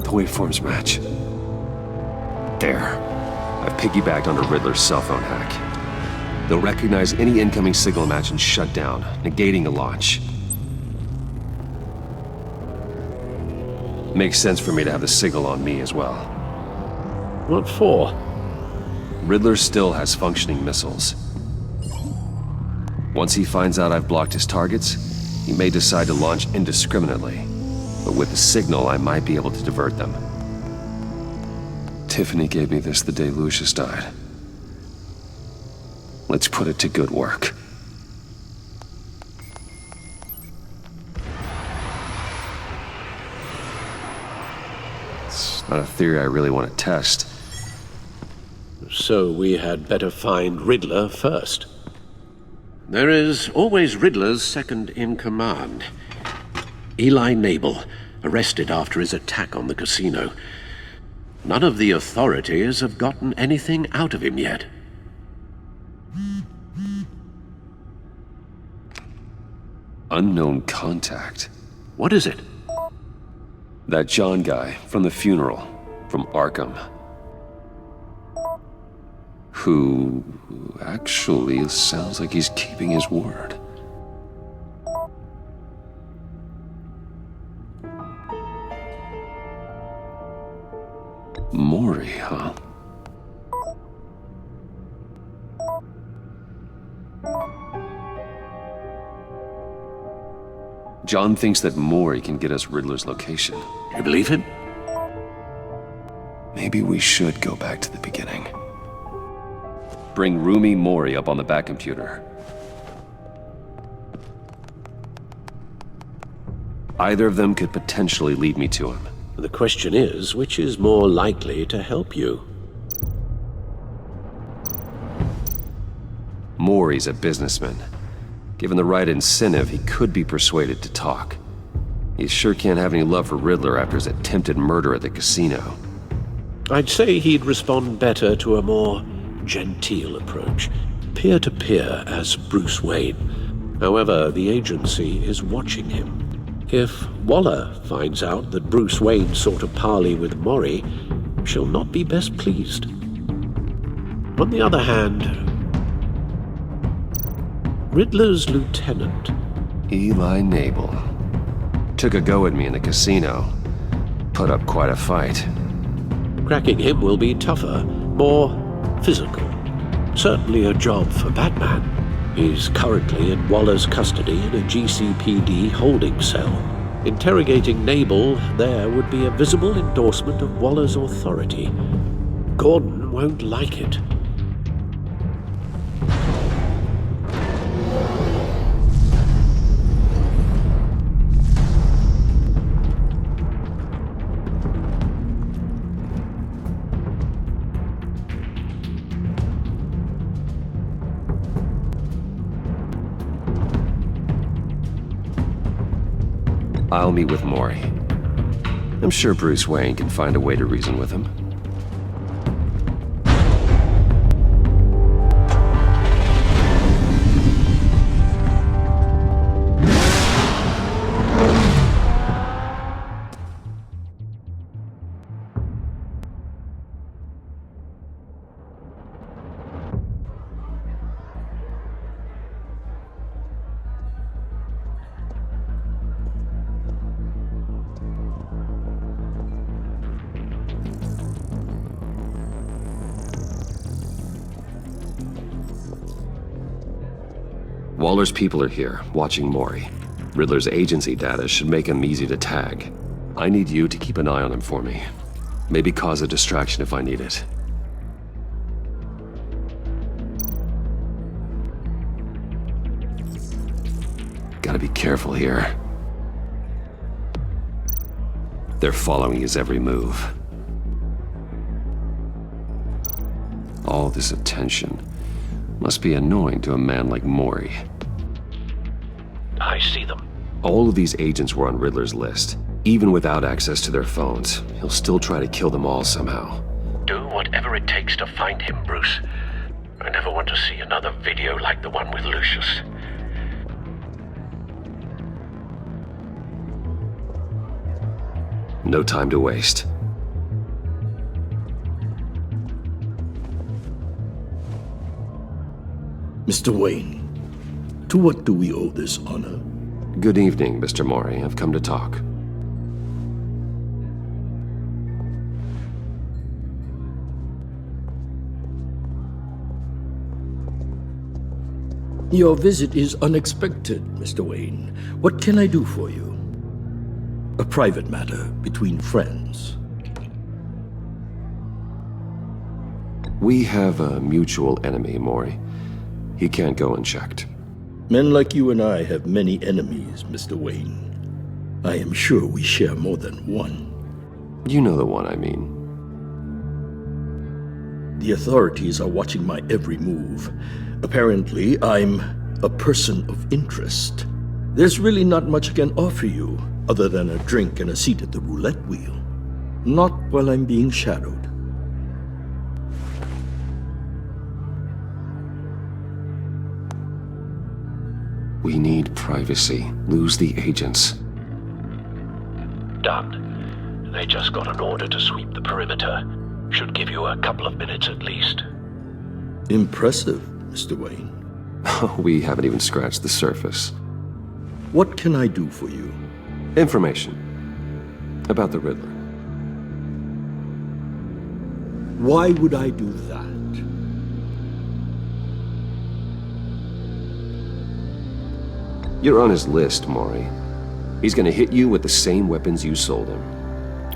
The waveforms match. There. I've piggybacked onto Riddler's cell phone hack. They'll recognize any incoming signal match and shut down, negating a launch. Makes sense for me to have the signal on me as well. What for? Riddler still has functioning missiles. Once he finds out I've blocked his targets, he may decide to launch indiscriminately. But with the signal, I might be able to divert them. Tiffany gave me this the day Lucius died. Let's put it to good work. It's not a theory I really want to test. So we had better find Riddler first. There is always Riddler's second in command. Eli Nabel, arrested after his attack on the casino. None of the authorities have gotten anything out of him yet. Unknown contact. What is it? That John guy from the funeral, from Arkham. Who actually sounds like he's keeping his word. Mory, huh? John thinks that Mory can get us Riddler's location. You believe him? Maybe we should go back to the beginning. Bring Rumi Mory up on the back computer. Either of them could potentially lead me to him. The question is, which is more likely to help you? Mory's a businessman. Given the right incentive, he could be persuaded to talk. He sure can't have any love for Riddler after his attempted murder at the casino. I'd say he'd respond better to a more genteel approach, peer-to-peer as Bruce Wayne. However, the agency is watching him. If Waller finds out that Bruce Wayne sought a parley with Mory, she'll not be best pleased. On the other hand, Riddler's lieutenant, Eli Nabel, took a go at me in the casino. Put up quite a fight. Cracking him will be tougher, more physical. Certainly a job for Batman. He's currently in Waller's custody in a GCPD holding cell. Interrogating Nabel there would be a visible endorsement of Waller's authority. Gordon won't like it. I'll meet with Mory. I'm sure Bruce Wayne can find a way to reason with him. Waller's people are here, watching Mory. Riddler's agency data should make him easy to tag. I need you to keep an eye on him for me. Maybe cause a distraction if I need it. Gotta be careful here. They're following his every move. All this attention must be annoying to a man like Mory. I see them. All of these agents were on Riddler's list. Even without access to their phones, he'll still try to kill them all somehow. Do whatever it takes to find him, Bruce. I never want to see another video like the one with Lucius. No time to waste. Mr. Wayne, to what do we owe this honor? Good evening, Mr. Mory. I've come to talk. Your visit is unexpected, Mr. Wayne. What can I do for you? A private matter between friends. We have a mutual enemy, Mory. He can't go unchecked. Men like you and I have many enemies, Mr. Wayne. I am sure we share more than one. You know the one I mean. The authorities are watching my every move. Apparently, I'm a person of interest. There's really not much I can offer you, other than a drink and a seat at the roulette wheel. Not while I'm being shadowed. We need privacy. Lose the agents. Done. They just got an order to sweep the perimeter. Should give you a couple of minutes at least. Impressive, Mr. Wayne. We haven't even scratched the surface. What can I do for you? Information. About the Riddler. Why would I do that? You're on his list, Mory. He's gonna hit you with the same weapons you sold him.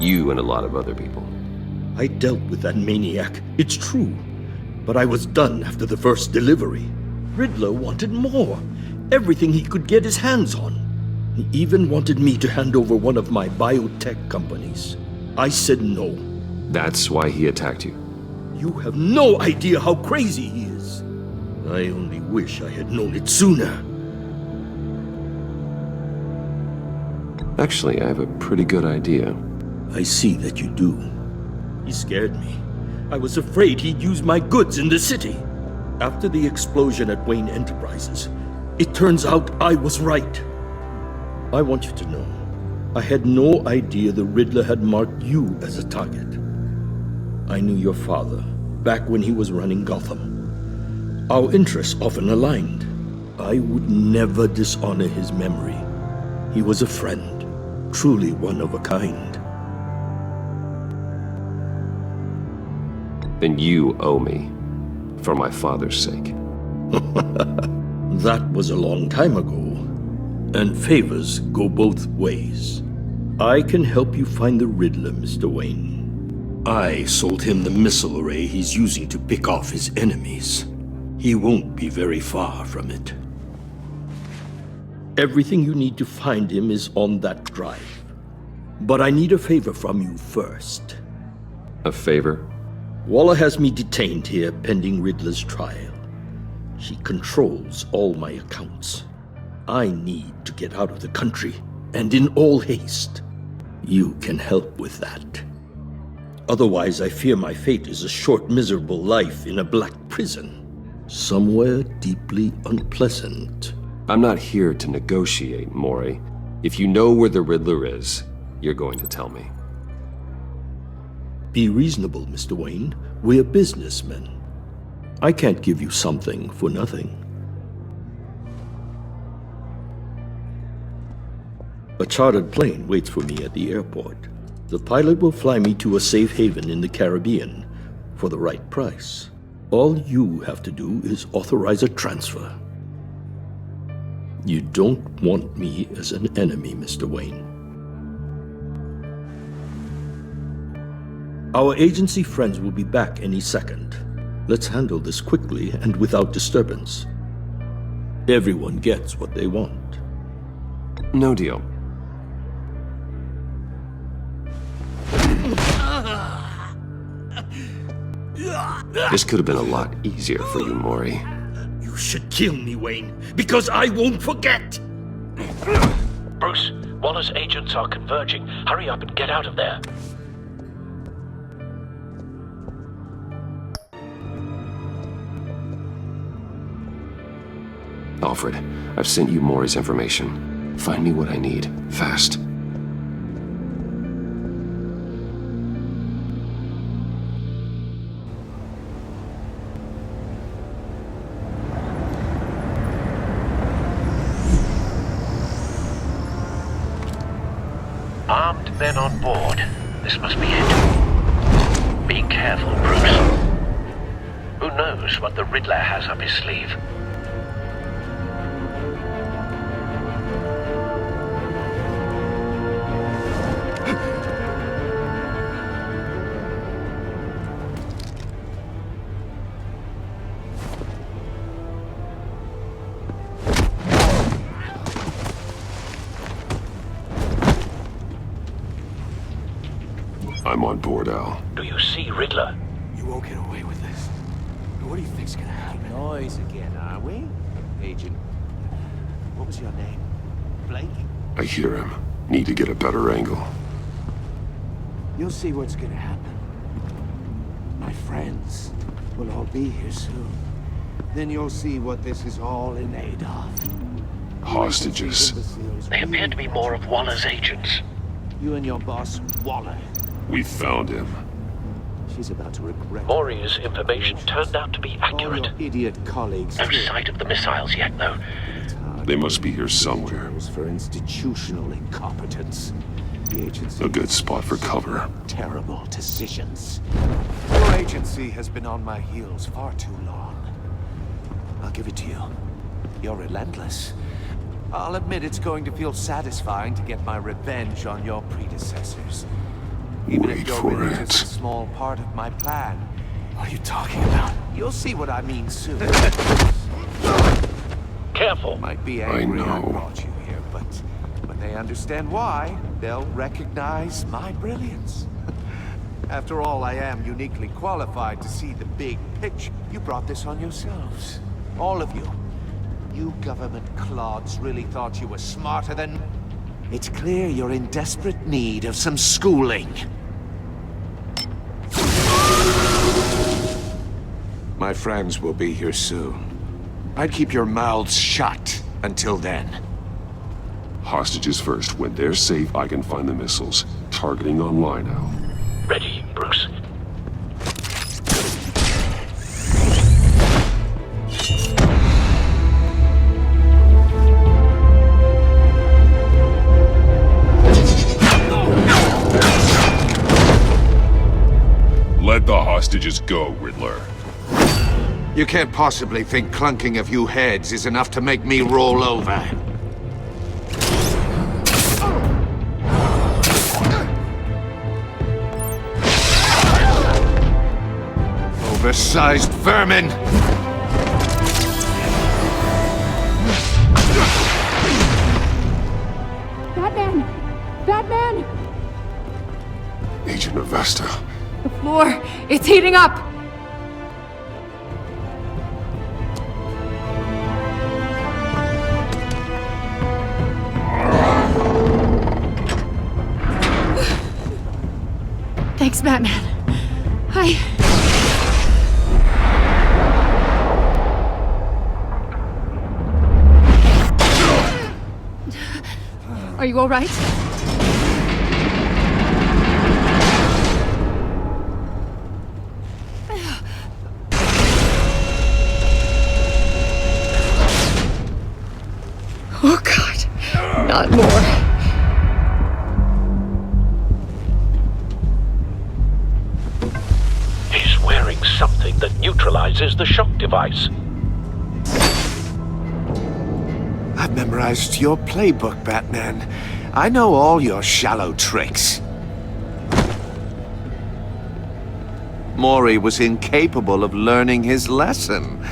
You and a lot of other people. I dealt with that maniac, it's true. But I was done after the first delivery. Riddler wanted more. Everything he could get his hands on. He even wanted me to hand over one of my biotech companies. I said no. That's why he attacked you? You have no idea how crazy he is. I only wish I had known it sooner. Actually, I have a pretty good idea. I see that you do. He scared me. I was afraid he'd use my goods in the city. After the explosion at Wayne Enterprises, it turns out I was right. I want you to know, I had no idea the Riddler had marked you as a target. I knew your father back when he was running Gotham. Our interests often aligned. I would never dishonor his memory. He was a friend, truly one of a kind. Then you owe me, for my father's sake. That was a long time ago, and favors go both ways. I can help you find the Riddler, Mr. Wayne. I sold him the missile array he's using to pick off his enemies. He won't be very far from it. Everything you need to find him is on that drive. But I need a favor from you first. A favor? Waller has me detained here pending Riddler's trial. She controls all my accounts. I need to get out of the country, and in all haste. You can help with that. Otherwise, I fear my fate is a short, miserable life in a black prison. Somewhere deeply unpleasant. I'm not here to negotiate, Mory. If you know where the Riddler is, you're going to tell me. Be reasonable, Mr. Wayne. We're businessmen. I can't give you something for nothing. A chartered plane waits for me at the airport. The pilot will fly me to a safe haven in the Caribbean for the right price. All you have to do is authorize a transfer. You don't want me as an enemy, Mr. Wayne. Our agency friends will be back any second. Let's handle this quickly and without disturbance. Everyone gets what they want. No deal. This could have been a lot easier for you, Mory. You should kill me, Wayne, because I won't forget! Bruce, Waller's agents are converging. Hurry up and get out of there. Alfred, I've sent you Mory's information. Find me what I need, fast. Armed men on board. This must be it. Be careful, Bruce. Who knows what the Riddler has up his sleeve? I'm on board, Al. Do you see Riddler? You won't get away with this. What do you think's gonna happen? Noise again, are we? Agent, what was your name? Blake? I hear him. Need to get a better angle. You'll see what's gonna happen. My friends will all be here soon. Then you'll see what this is all in aid of. Hostages. They appear to be more of Waller's agents. You and your boss, Waller. We found him. She's about to regret. Mory's information turned out to be accurate. All your idiot colleagues. No sight of the missiles yet, though. They must be here somewhere. For institutional incompetence. The agency. A good spot for cover. Terrible decisions. Your agency has been on my heels far too long. I'll give it to you. You're relentless. I'll admit it's going to feel satisfying to get my revenge on your predecessors. Even Wait if you're for really it. just a small part of my plan. What are you talking about? You'll see what I mean soon. Careful. Might be angry I know. brought you here, but when they understand why, they'll recognize my brilliance. After all, I am uniquely qualified to see the big picture. You brought this on yourselves. All of you. You government clods really thought you were smarter than... It's clear you're in desperate need of some schooling. My friends will be here soon. I'd keep your mouths shut until then. Hostages first. When they're safe, I can find the missiles. Targeting online now. Ready, Bruce. Let the hostages go, Riddler. You can't possibly think clunking a few heads is enough to make me roll over. Oversized vermin! Batman! Batman! Agent Avesta. The floor, it's heating up! Thanks, Batman. Are you all right? Oh, God. Not more. He's wearing something that neutralizes the shock device. I've memorized your playbook, Batman. I know all your shallow tricks. Mory was incapable of learning his lesson.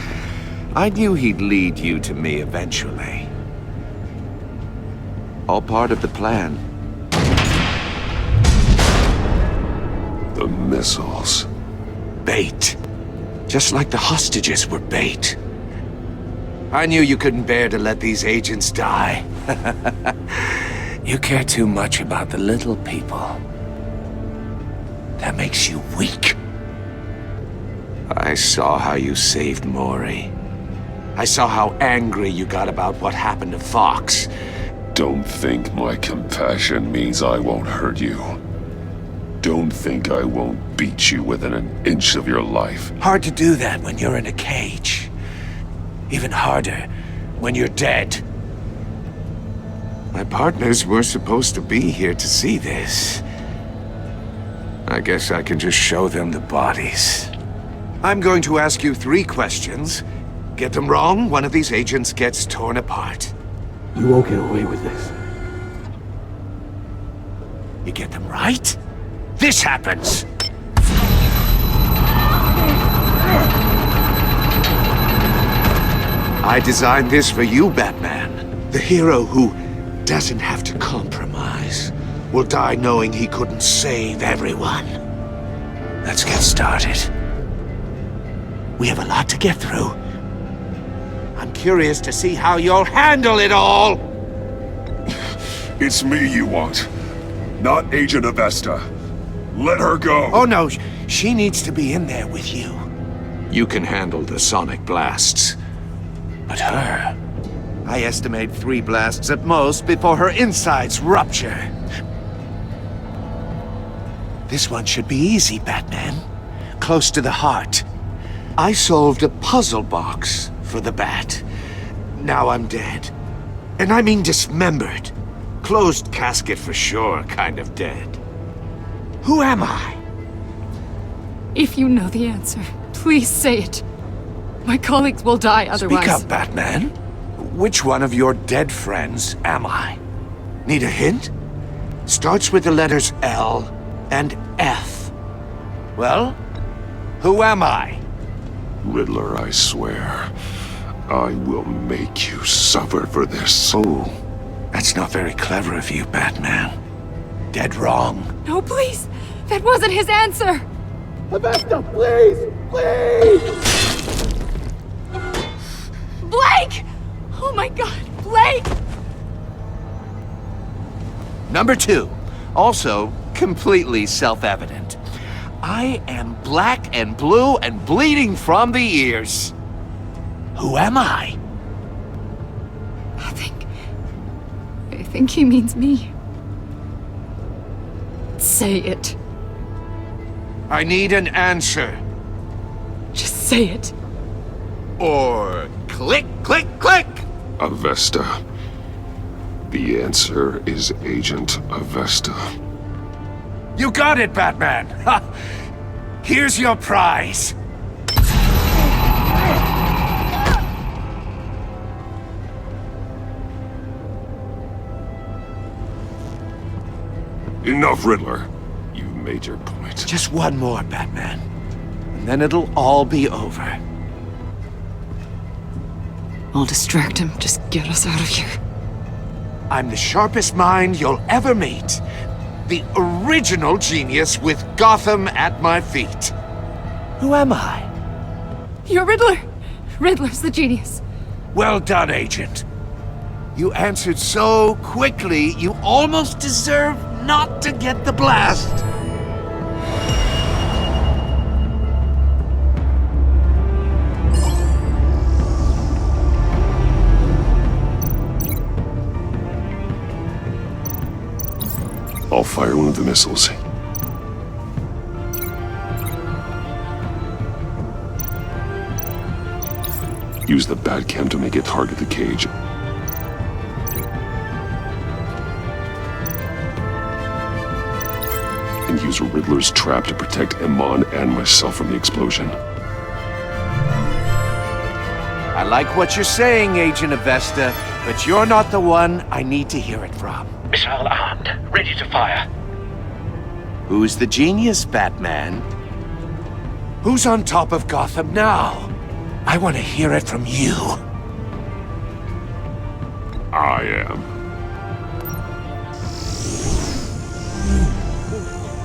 I knew he'd lead you to me eventually. All part of the plan. The missiles. Bait. Just like the hostages were bait. I knew you couldn't bear to let these agents die. You care too much about the little people. That makes you weak. I saw how you saved Mory. I saw how angry you got about what happened to Fox. Don't think my compassion means I won't hurt you. Don't think I won't beat you within an inch of your life. Hard to do that when you're in a cage. Even harder when you're dead. My partners were supposed to be here to see this. I guess I can just show them the bodies. I'm going to ask you 3 questions. Get them wrong, one of these agents gets torn apart. You won't get away with this. You get them right, this happens! I designed this for you, Batman. The hero who doesn't have to compromise will die knowing he couldn't save everyone. Let's get started. We have a lot to get through. I'm curious to see how you'll handle it all! It's me you want, not Agent Avesta. Let her go! Oh no, she needs to be in there with you. You can handle the sonic blasts. But her... I estimate 3 blasts at most before her insides rupture. This one should be easy, Batman. Close to the heart. I solved a puzzle box for the Bat. Now I'm dead. And I mean dismembered. Closed casket for sure, kind of dead. Who am I? If you know the answer, please say it. My colleagues will die otherwise. Speak up, Batman. Which one of your dead friends am I? Need a hint? Starts with the letters L and F. Well, who am I? Riddler, I swear. I will make you suffer for this. Oh, that's not very clever of you, Batman. Dead wrong. No, please! That wasn't his answer! Avesta, please! Please! Blake! Oh my god, Blake! Number 2, also completely self-evident. I am black and blue and bleeding from the ears. Who am I? I think he means me. Say it. I need an answer. Just say it. Or click, click, click! Avesta. The answer is Agent Avesta. You got it, Batman! Ha! Here's your prize. Enough, Riddler. You've made your point. Just one more, Batman. And then it'll all be over. I'll distract him. Just get us out of here. I'm the sharpest mind you'll ever meet. The original genius with Gotham at my feet. Who am I? You're Riddler. Riddler's the genius. Well done, Agent. You answered so quickly, you almost deserve not to get the blast. I'll fire one of the missiles. Use the Batcam to make it target the cage. And use Riddler's trap to protect Iman and myself from the explosion. I like what you're saying, Agent Avesta, but you're not the one I need to hear it from. Missile armed, ready to fire. Who's the genius, Batman? Who's on top of Gotham now? I want to hear it from you. I am.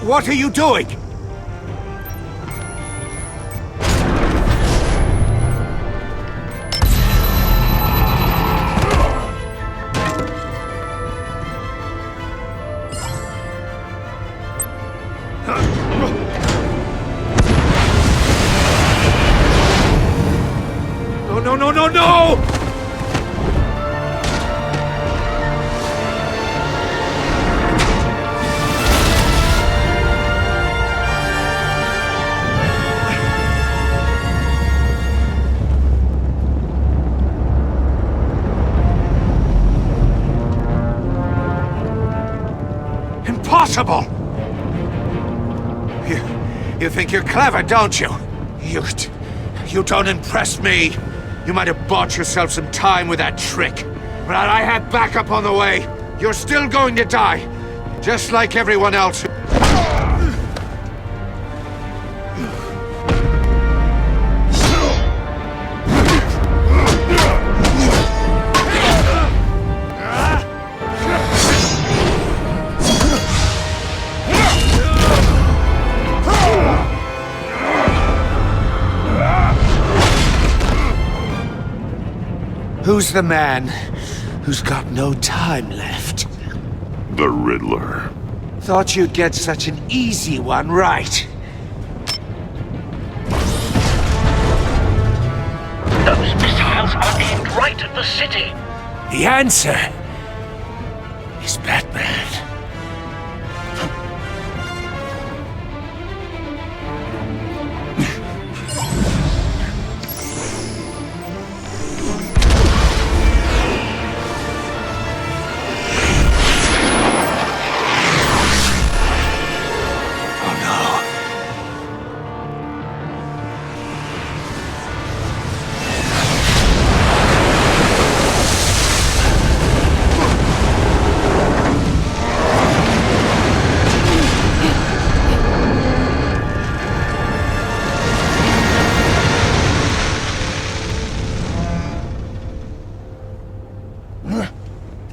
What are you doing? No! Impossible! You think you're clever, don't you? You don't impress me. You might have bought yourself some time with that trick, but I have backup on the way. You're still going to die, just like everyone else. Who's the man who's got no time left? The Riddler. Thought you'd get such an easy one right. Those missiles are aimed right at the city. The answer is Batman.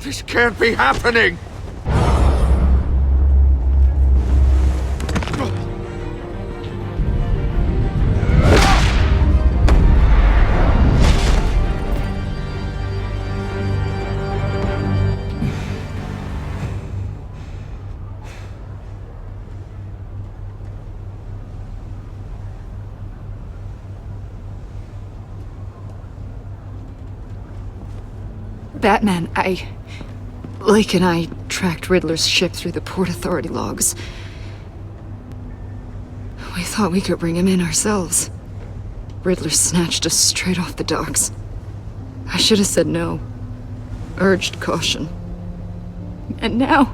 This can't be happening! Batman, Lake and I tracked Riddler's ship through the Port Authority logs. We thought we could bring him in ourselves. Riddler snatched us straight off the docks. I should have said no. Urged caution. And now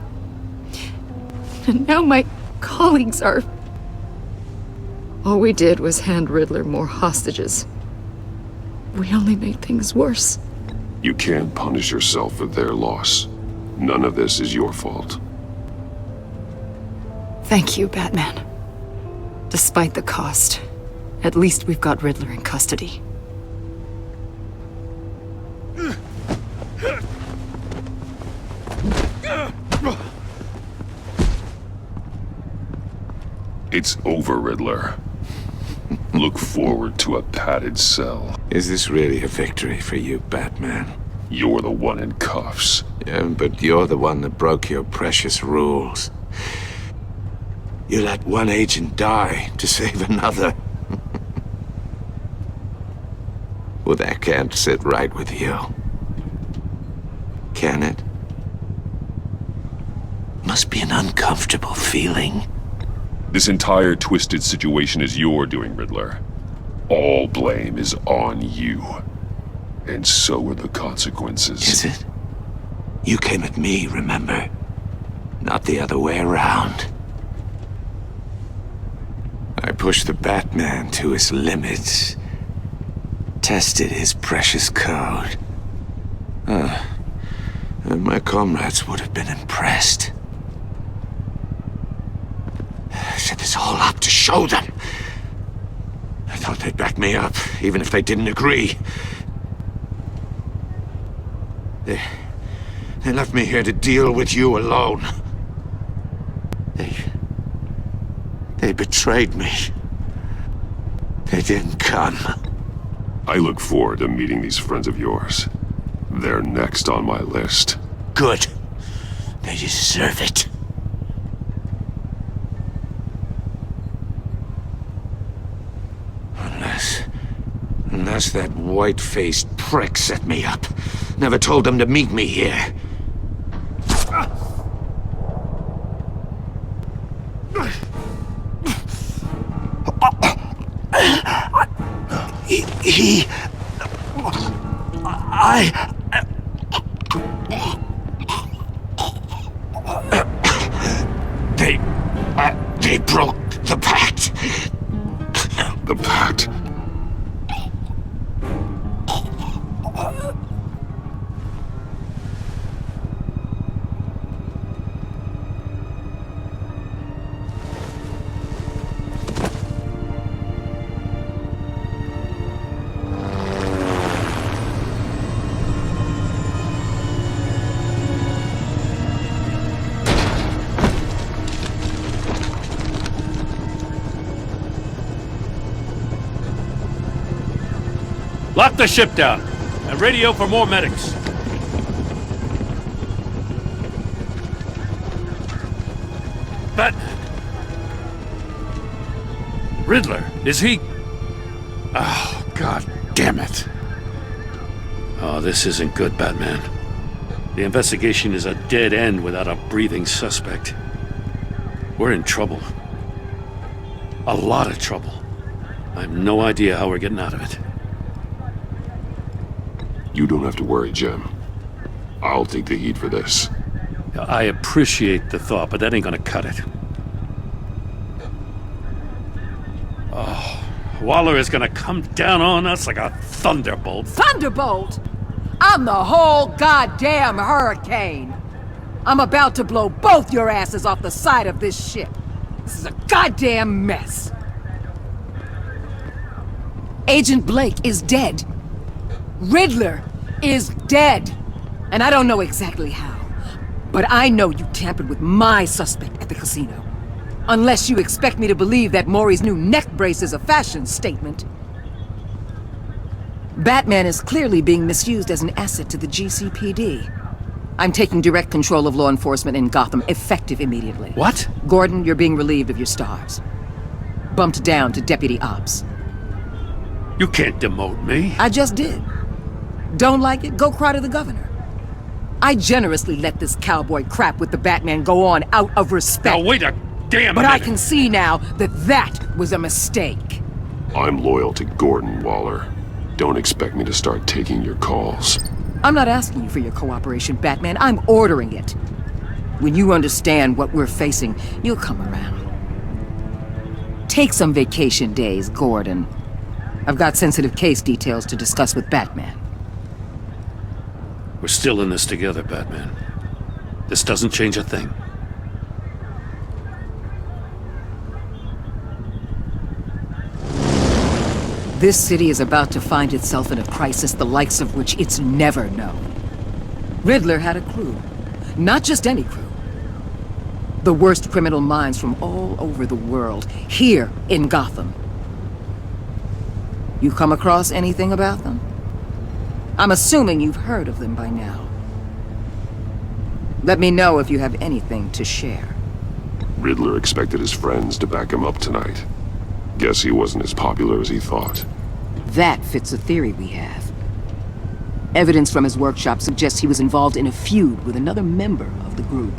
my colleagues are... All we did was hand Riddler more hostages. We only made things worse. You can't punish yourself for their loss. None of this is your fault. Thank you, Batman. Despite the cost, at least we've got Riddler in custody. It's over, Riddler. Look forward to a padded cell. Is this really a victory for you, Batman? You're the one in cuffs. Yeah, but you're the one that broke your precious rules. You let one agent die to save another. Well, that can't sit right with you. Can it? Must be an uncomfortable feeling. This entire twisted situation is your doing, Riddler. All blame is on you. And so are the consequences. Is it? You came at me, remember? Not the other way around. I pushed the Batman to his limits. Tested his precious code. And my comrades would have been impressed. I set this all up to show them. I thought they'd back me up, even if they didn't agree. They left me here to deal with you alone. They betrayed me. They didn't come. I look forward to meeting these friends of yours. They're next on my list. Good. They deserve it. Unless that white-faced prick set me up. Never told them to meet me here. They broke the pact. The pact? Lock the ship down, and radio for more medics. Batman! Riddler, is he... Oh, God damn it. Oh, this isn't good, Batman. The investigation is a dead end without a breathing suspect. We're in trouble. A lot of trouble. I have no idea how we're getting out of it. You don't have to worry, Jim. I'll take the heat for this. I appreciate the thought, but that ain't gonna cut it. Oh, Waller is gonna come down on us like a thunderbolt. Thunderbolt? I'm the whole goddamn hurricane. I'm about to blow both your asses off the side of this ship. This is a goddamn mess. Agent Blake is dead. Riddler is dead. And I don't know exactly how, but I know you tampered with my suspect at the casino. Unless you expect me to believe that Mory's new neck brace is a fashion statement. Batman is clearly being misused as an asset to the GCPD. I'm taking direct control of law enforcement in Gotham, effective immediately. What? Gordon, you're being relieved of your stars. Bumped down to Deputy Ops. You can't demote me. I just did. Don't like it? Go cry to the governor. I generously let this cowboy crap with the Batman go on out of respect. Now wait a damn But minute. I can see now that that was a mistake. I'm loyal to Gordon, Waller. Don't expect me to start taking your calls. I'm not asking you for your cooperation, Batman. I'm ordering it. When you understand what we're facing, you'll come around. Take some vacation days, Gordon. I've got sensitive case details to discuss with Batman. We're still in this together, Batman. This doesn't change a thing. This city is about to find itself in a crisis the likes of which it's never known. Riddler had a crew. Not just any crew. The worst criminal minds from all over the world, here in Gotham. You come across anything about them? I'm assuming you've heard of them by now. Let me know if you have anything to share. Riddler expected his friends to back him up tonight. Guess he wasn't as popular as he thought. That fits a theory we have. Evidence from his workshop suggests he was involved in a feud with another member of the group.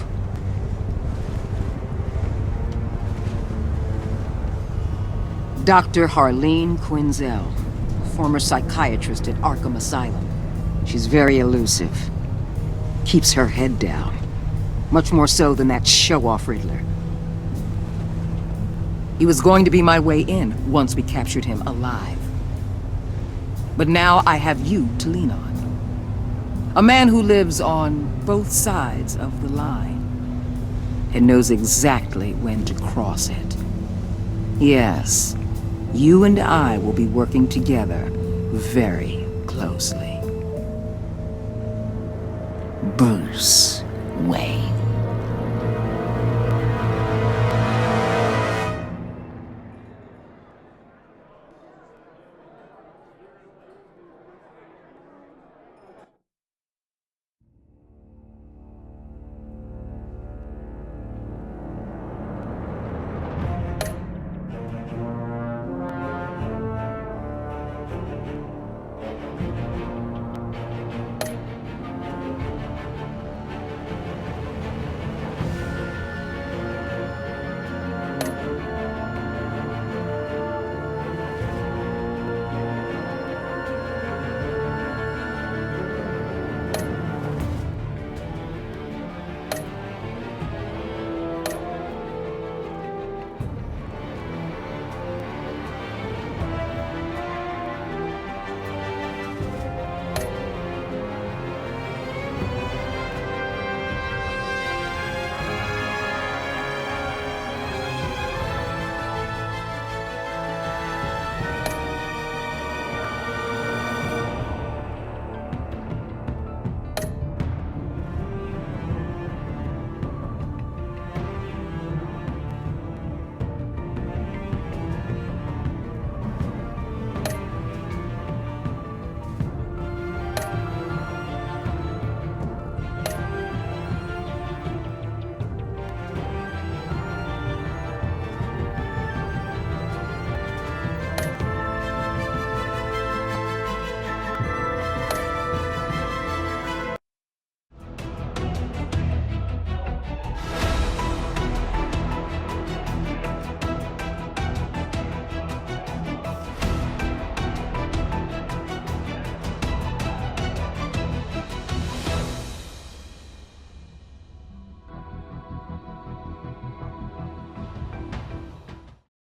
Dr. Harleen Quinzel, former psychiatrist at Arkham Asylum. She's very elusive. Keeps her head down. Much more so than that show-off Riddler. He was going to be my way in once we captured him alive. But now I have you to lean on. A man who lives on both sides of the line and knows exactly when to cross it. Yes, you and I will be working together very closely. Bruce Wayne.